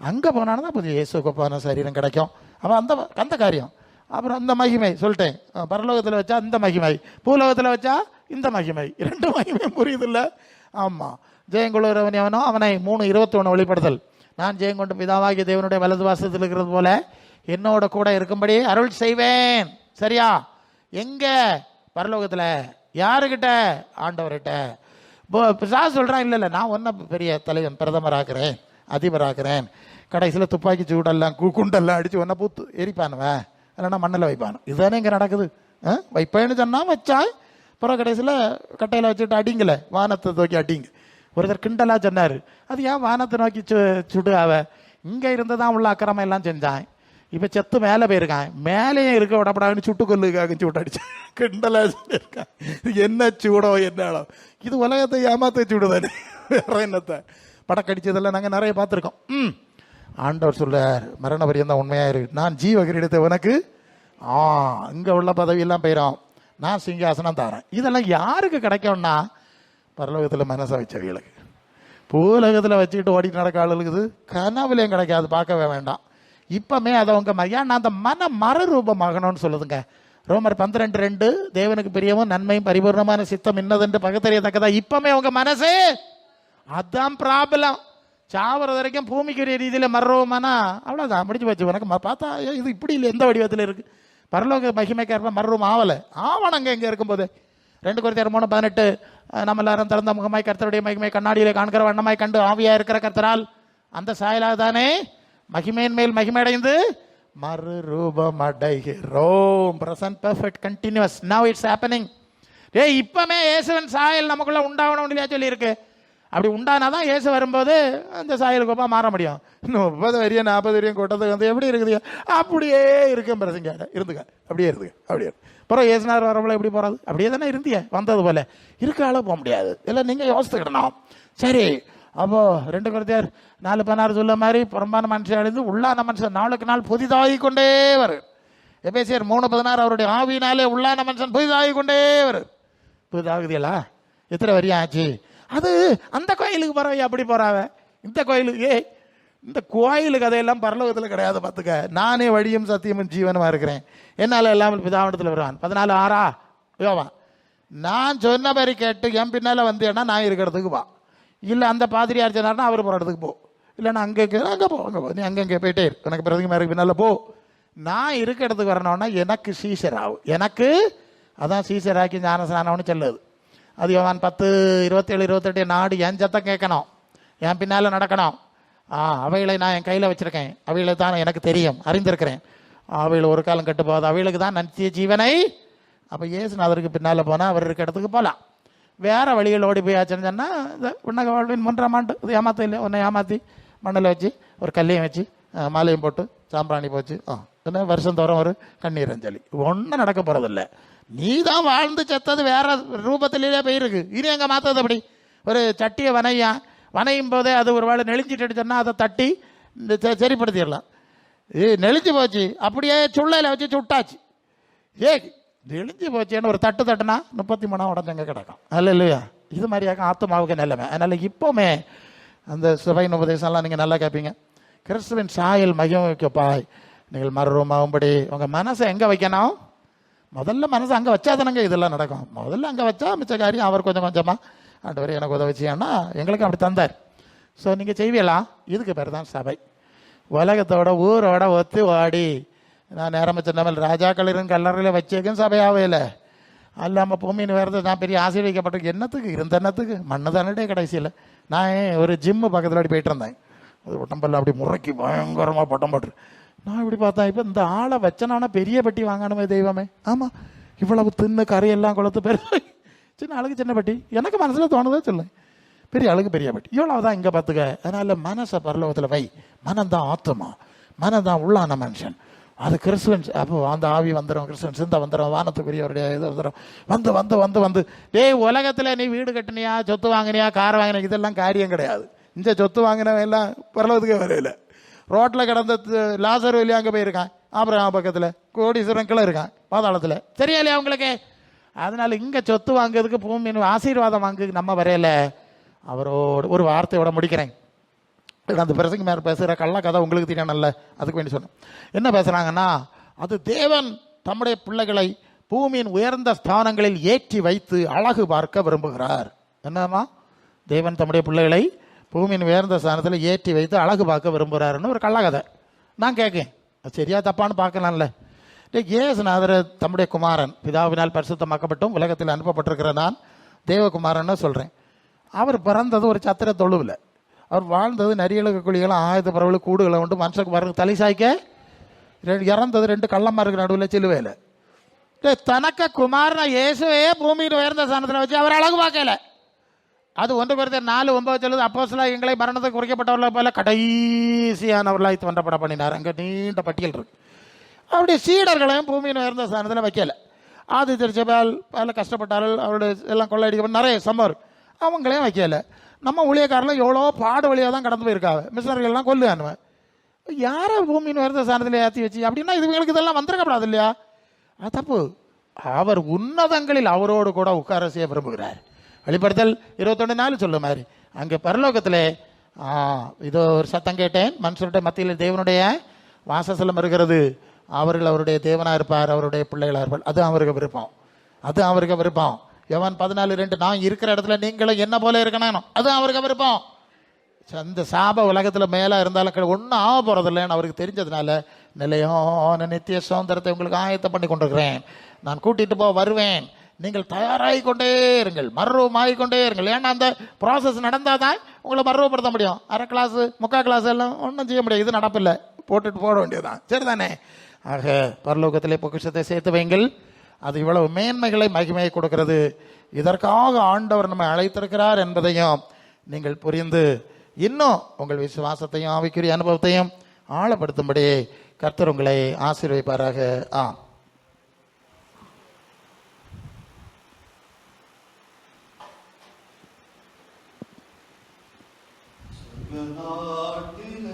அங்கே போனான்னு தான் புதிய இயேசுக்கொப்பான சரீரம் கிடைக்கும். அவன் அந்த காரியம். அப்புறம் இந்த மகிமை சொல்லிட்டேன், பரலோகத்தில் வச்சா இந்த மகிமை, பூலோகத்தில் வச்சா இந்த மகிமை, 2 மகிமையும் புரியுதில்ல? ஆமாம். ஜெயங்கொள்ளுகிறவன் எவனோ அவனை 3:21 வெளிப்படுத்தல், நான் ஜெயங்கொண்டு பிதாவாகிய தேவனுடைய வலது வாசத்தில் இருக்கிறது போல என்னோட கூட இருக்கும்படி அருள் செய்வேன். சரியா? எங்க? பரலோகத்தில். யாருக்கிட்ட? ஆண்டவர்கிட்ட. சொல்றான், இல்லை நான் ஒன்ன பெரிய தலைவன் பிரதமராக்குறேன், அதிபராக்குறேன், கடைசியில் துப்பாக்கி சூடெல்லாம் குண்டெல்லாம் அடிச்சு ஒன்ன பூத்து எரிப்பானுவேன், இல்லைன்னா மண்ணில் வைப்பானு. இதுதானே இங்கே நடக்குது. வைப்பேன்னு சொன்னா வச்சாய், அப்புறம் கடைசியில் கட்டையில் வச்சுட்டு அடிங்கல, வானத்தை தூக்கி அடிங்க. ஒருத்தர் கிண்டலாக சொன்னார், அது ஏன் வானத்தை நோக்கி சுடு, அவ இங்கே இருந்துதான் உள்ள அக்கிரமம் எல்லாம் செஞ்சான், இப்போ செத்து மேலே போயிருக்கான், மேலேயும் இருக்க விடப்படாதுன்னு சுட்டுக்கொல்லுக்காக சூட்டு அடிச்சான். கிண்டலாக சொல்லியிருக்கான். என்ன சூடோ என்ன, இது உலகத்தை ஏமாத்த சூடுதானே, வேற என்னத்தை படக்கடிச்சதெல்லாம் நாங்கள் நிறைய பார்த்துருக்கோம். ஆண்டவர் சொல்றார், மரண பரியந்தான் உண்மையாயிரு, நான் ஜீவகிரீடத்தை உனக்கு இங்கே உள்ள பதவியெல்லாம் போயிடும், நான் சிங்காசனம் தாரேன். இதெல்லாம் யாருக்கு கிடைக்கும்னா பரலோகத்தில் மனசை வச்சவங்களுக்கு. பூலகத்தில் வச்சுக்கிட்டு ஓடிட்டு நடக்க ஆளுக்குது கனவுலையும் கிடைக்காது, பார்க்கவே வேண்டாம். இப்பமே அதை உங்க நான் அந்த மறுரூபமாகணும்னு சொல்லுதுங்க. ரோமர் 12:2, தேவனுக்கு பிரியமும் நன்மையும் பரிபூர்ணமான சித்தம் இன்னதென்று பகுத்தறியத்தக்கதா இப்பமே உங்க மனசு, அதான் ப்ராப்ளம். சாவறது வரைக்கும் பூமிக்குரிய ரீதியில் மறுரூபமானா அவ்வளோதான், முடிஞ்சு போச்சு. உனக்கு பார்த்தா இது இப்படி இல்லை, எந்த வடிவத்தில் இருக்குது. பரலோக மகிமைக்கேற்ப மறுரூபம் ஆவணங்க எங்கே இருக்கும்போது 2 Corinthians 3:18 நம்ம எல்லாரும் திறந்த முகமாய் கர்த்தருடைய மகிமை கண்ணாடியிலே காண்கிற வண்ணமாய் கண்டு ஆவியாக இருக்கிற கர்த்தரால் அந்த சாயலாக தானே மகிமையின் மேல் மகிமை அடைந்து மறுரூபம் அடைகிறோம். Present perfect continuous now it's happening. இப்பமே இயேசுவின் சாயல் நமக்குள்ள உண்டாகணும் இல்லையா சொல்லி இருக்கு. அப்படி உண்டானாதான் இயேசு வரும்போது அந்த சாயல் கோப்பா மாற முடியும். 30 வரையும் 40 வரையும் கூட்டத்துக்கு வந்து எப்படி இருக்குது, அப்படியே இருக்கும் பிரசங்க இருந்துக்க, அப்படியே இருந்துக்க, அப்படியே. அப்புறம் இயேசுனார் வரவளை எப்படி போகிறது, அப்படியே தானே இருந்திய வந்தது போல இருக்க அளவு போக முடியாது. இல்லை நீங்கள் யோசித்துக்கிடணும். சரி, அப்போ 2 Corinthians 4:16 சொல்ல மாதிரி புறம்பான மனுஷன் அழிந்து உள்ளான மனுஷன் நாளுக்கு நாள் புதிதாகி கொண்டே வரும். எபேசியர் 3:16 அவருடைய ஆவியினாலே உள்ளான மனுஷன் புதிதாகி கொண்டே வரும். புதிதாகுதியலா எத்தனை வரியா ஆச்சு? அது அந்த கோயிலுக்கு போறவையா அப்படி போறாவ, இந்த கோயிலுக்கு இந்த கோயிலுக்கு அதையெல்லாம் பரலோகத்தில் கிடையாது. பார்த்துக்க, நானே வழியும் சத்தியமும் ஜீவனுமா இருக்கிறேன், என்னால் எல்லாமே பிதாவிடத்தில் வருவான். 14:6 யோவான். நான் சொன்ன மாதிரி கேட்டு என் பின்னால் வந்தேன்னா நான் இருக்கிறதுக்கு வா, இல்லை அந்த பாதிரியார் சொன்னார்னா அவர் போகிற இடத்துக்கு போ, இல்லைன்னா அங்கே போ, அங்கே போ, நீ அங்கே போயிட்டே இரு, எனக்கு பிறகு மேற்கு பின்னால் போ. நான் இருக்க இடத்துக்கு வரணும்னா எனக்கு சீசர் ஆகும், எனக்கு அதான் சீசராக்கி ஞானஸ்நானம்னு சொல்லுது. அது யோவான் 10:27, 28 நாடு என் சத்தம் கேட்கணும், என் பின்னால் நடக்கணும். அவைகளை நான் என் கையில் வச்சுருக்கேன், அவைகளை தான் எனக்கு தெரியும், அறிந்திருக்கிறேன். அவைகள் ஒரு காலம் கட்டு போகாது, அவைகளுக்கு தான் நித்திய ஜீவனை. அப்போ இயேசுநாதருக்கு பின்னால் போனால் அவர் இருக்க இடத்துக்கு போகலாம். வேறு வழிகள் ஓடி போயாச்சுன்னு சொன்னால் இந்த உன்னக வாழ்வின் 3ஆம் ஆண்டு இது ஏமாத்த இல்லை, உன்னை ஏமாற்றி மண்ணில் வச்சு ஒரு கல்லையும் வச்சு மாலையும் போட்டு சாம்பிராணி போச்சு என்ன வருஷந்தோறும் ஒரு கண்ணீர் அஞ்சலி ஒன்றும் நடக்க போகிறதில்ல. நீ தான் வாழ்ந்து செத்தது வேற ரூபத்திலே போயிருக்கு. இனி எங்கே மாற்றது? அப்படி ஒரு சட்டியை வனையும் போதே அது ஒரு வேளை நெளிஞ்சிட்டு சொன்னால் அதை தட்டி சரிப்படுத்திடலாம். நெளிஞ்சு போச்சு, அப்படியே சுள்ளையில் வச்சு சுட்டாச்சு. நெளிஞ்சு போச்சேன்னு ஒரு தட்டுனா 33 உடஞ்சங்க கிடக்கும். அல்ல இல்லையா? இது மாதிரியாக ஆத்மாவுக்கு நிலைமை. அதனால் இப்போவுமே அந்த சபையின் உபதேசம்லாம் நீங்கள் நல்லா கேட்பீங்க. கிறிஸ்துவின் சாயல் மகிமை வைக்கப்பாய் நீங்கள் மறுரூபமாகும்படி உங்கள் மனசை எங்கே வைக்கணும்? முதல்ல மனசை அங்கே வச்சாதானங்க இதெல்லாம் நடக்கும். முதல்ல அங்கே வச்சா மிச்ச காரியம் அவர் கொஞ்சம் கொஞ்சமாக ஆண்டவர் எனக்கு உதவிச்சியான்னா எங்களுக்கு அப்படி தந்தார். ஸோ நீங்கள் செய்வீங்களா? இதுக்கு பேர் தான் சபை. உலகத்தோட ஊரோட ஒத்து வாடி நான் நேரம் சொன்னால் ராஜாக்களின் கல்லறையில் வச்சேக்கும் சபையாகவே இல்லை. அல்லாமல் பூமியின் வேறு நான் பெரிய ஆசீர்வதிக்கப்பட்டிருக்கு. என்னத்துக்கு இருந்தன்னத்துக்கு மண்ணு தானே கடைசியில். நான் ஒரு ஜிம்மு பக்கத்தில் அப்படி போயிட்டு இருந்தேன். அது உடம்பெல்லாம் அப்படி முறைக்கி பயங்கரமாக பட்டம் போட்டு நான் இப்படி பார்த்தேன். இப்போ இந்த ஆளை வச்சனானா பெரிய பெட்டி வாங்கணுமே தெய்வமே. ஆமாம், இவ்வளவு தின்னு கரையெல்லாம் குளத்து பெரிய சின்ன ஆளுக்கு சின்ன பெட்டி. எனக்கு மனசில் தோணுதே சொல்லு, பெரிய ஆளுக்கு பெரிய பெட்டி. இவ்வளவு தான் இங்கே பார்த்துக்க. அதனால் மனசை பரலோகத்தில் வை. மனம்தான் ஆத்மா, மனம்தான் உள்ளான மனுஷன். அது கிறிஸ்துவன். அப்போ அந்த ஆவி வந்துடும், கிறிஸ்துவன் சிந்தை வந்துடும், வானத்துக்குரியவருடைய இது வந்துடும். வந்து வந்து வந்து வந்து உலகத்தில் நீ வீடு கட்டினியா, சொத்து வாங்கினியா, கார் வாங்கினியா, இதெல்லாம் காரியம் கிடையாது. இந்த சொத்து வாங்கினவன் எல்லாம் பரலோகத்துக்கே வரையில. ரோட்டில் கிடந்த லாசர் வெளியே அங்கே போயிருக்கான், அப்புறம் பக்கத்தில் கோடீஸ்வரன் கீழே இருக்கான் பாதாளத்தில். சரியா இல்லையா உங்களுக்கு? அதனால இங்கே சொத்து வாங்குறதுக்கு பூமியின் ஆசீர்வாதம் வாங்க நம்ம வரையில. அவரோட ஒரு வார்த்தையோட முடிக்கிறேன். அந்த பிரசங்க மேலே பேசுகிற கள்ள கதை உங்களுக்கு தெரியும் நல்ல, அதுக்கு வேண்டி சொன்னேன். என்ன பேசுகிறாங்கன்னா, அது தேவன் தம்முடைய பிள்ளைகளை பூமியின் உயர்ந்த ஸ்தானங்களில் ஏற்றி வைத்து அழகு பார்க்க விரும்புகிறார். என்னம்மா? தேவன் தம்முடைய பிள்ளைகளை பூமியின் உயர்ந்த ஸ்தானத்தில் ஏற்றி வைத்து அழகு பார்க்க விரும்புகிறாருன்னு ஒரு கள்ள கதை. நான் கேட்கேன், சரியா தப்பான்னு பார்க்கலாம்ல. இயேசுநாதர் தம்முடைய குமாரன் பிதாவினால் பரிசுத்தமாக்கப்பட்டும் உலகத்தில் அனுப்பப்பட்டிருக்கிற நான் தேவகுமாரன்னு சொல்கிறேன். அவர் பிறந்தது ஒரு சத்திர தொழுவில். அவர் வாழ்ந்தது நரியலுக்கு குழிகளும் ஆயுத பறவை கூடுகளை உண்டு மனுஷனுக்கு வர தலை சாய்க்க இறந்தது 2 கள்ளமாருக்கு நடுவில் சிலுவையில். தனக்க குமாரனை இயேசுவே பூமியில் உயர்ந்த ஸ்தானத்தில் வச்சு அவர் அழகு பார்க்கல. அது 1 Corinthians 4:9 சொல்லுது, அப்போஸ்தலர் எங்களை மரணத்துக்கு குறைக்கப்பட்டவர்களை போல கடைசியானவர்களாய் தோன்றப்பட பண்ணினார். அங்கே நீண்ட பட்டியல் இருக்கு. அவருடைய சீடர்களையும் பூமியின் உயர்ந்த ஸ்தானத்தில் வைக்கல. ஆதி திருச்சபையால் பல கஷ்டப்பட்டார்கள், அவருடைய எல்லாம் கொள்ளையடிக்கப்பட்ட நிறைய சம்பவர், அவங்களையும் வைக்கல. நம்ம ஊழியக்காரெல்லாம் எவ்வளோ பாடு வழியாக தான் கடந்து போயிருக்காங்க. மிஷனரிகள்லாம் கொல்லுவானுவன். யாரை பூமியின் உயர்ந்த ஸ்தானத்தில் ஏற்றி வச்சு அப்படின்னா இதுங்களுக்கு இதெல்லாம் வந்துருக்கப்படாது இல்லையா? அது தப்பு. அவர் உன்னதங்களில் அவரோடு கூட உட்கார செய்ய விரும்புகிறார். வெளிப்படுத்தல் 21:4 சொல்லும் மாதிரி அங்கே பரலோகத்தில் இதோ ஒரு சத்தம் கேட்டேன், மனுஷருடைய மத்தியில் தேவனுடைய வாசஸ்தலம் இருக்கிறது, அவர்கள் அவருடைய தேவனாக இருப்பார், அவருடைய பிள்ளைகளாக இருப்பார். அது அவருக்கு விருப்பம், அது அவருக்கு விருப்பம். யோவான் 14:2 நான் இருக்கிற இடத்துல நீங்களும் என்ன போல இருக்கணும், அது அவருக்கு விருப்பம். அந்த சாப உலகத்தில் மேலே இருந்தாலும் ஒன்றும் ஆக போகிறதில்லைன்னு அவருக்கு தெரிஞ்சதுனால, நிலையான நித்திய சுதந்திரத்தை உங்களுக்கு ஆயத்தம் பண்ணி கொண்டிருக்கிறேன், நான் கூட்டிகிட்டு வருவேன், நீங்கள் தயாராகி கொண்டே இருங்கள், மறுரூபமாகிக்கொண்டே இருங்கள். ஏன்னா அந்த ப்ராசஸ் நடந்தால் தான் உங்களை மறுரூபப்படுத்த முடியும். அரை கிளாஸு முக்கால் கிளாஸ் எல்லாம் ஒன்றும் செய்ய முடியாது. இது நடப்பில்லை, போட வேண்டியதுதான். சரிதானே? ஆக பரலோகத்திலே பொக்கிஷத்தை சேர்த்து வைங்கள். அது இவ்வளவு மேன்மைகளை மகிமையை கொடுக்கிறது. இதற்காக ஆண்டவர் நம்மை அழைத்திருக்கிறார் என்பதையும் நீங்கள் புரிந்து இன்னும் உங்கள் விசுவாசத்தையும் ஆவிக்குரிய அனுபவத்தையும் ஆழப்படுத்தும்படி கர்த்தர் உங்களை ஆசீர்வதிப்பாராக. நாட்டில்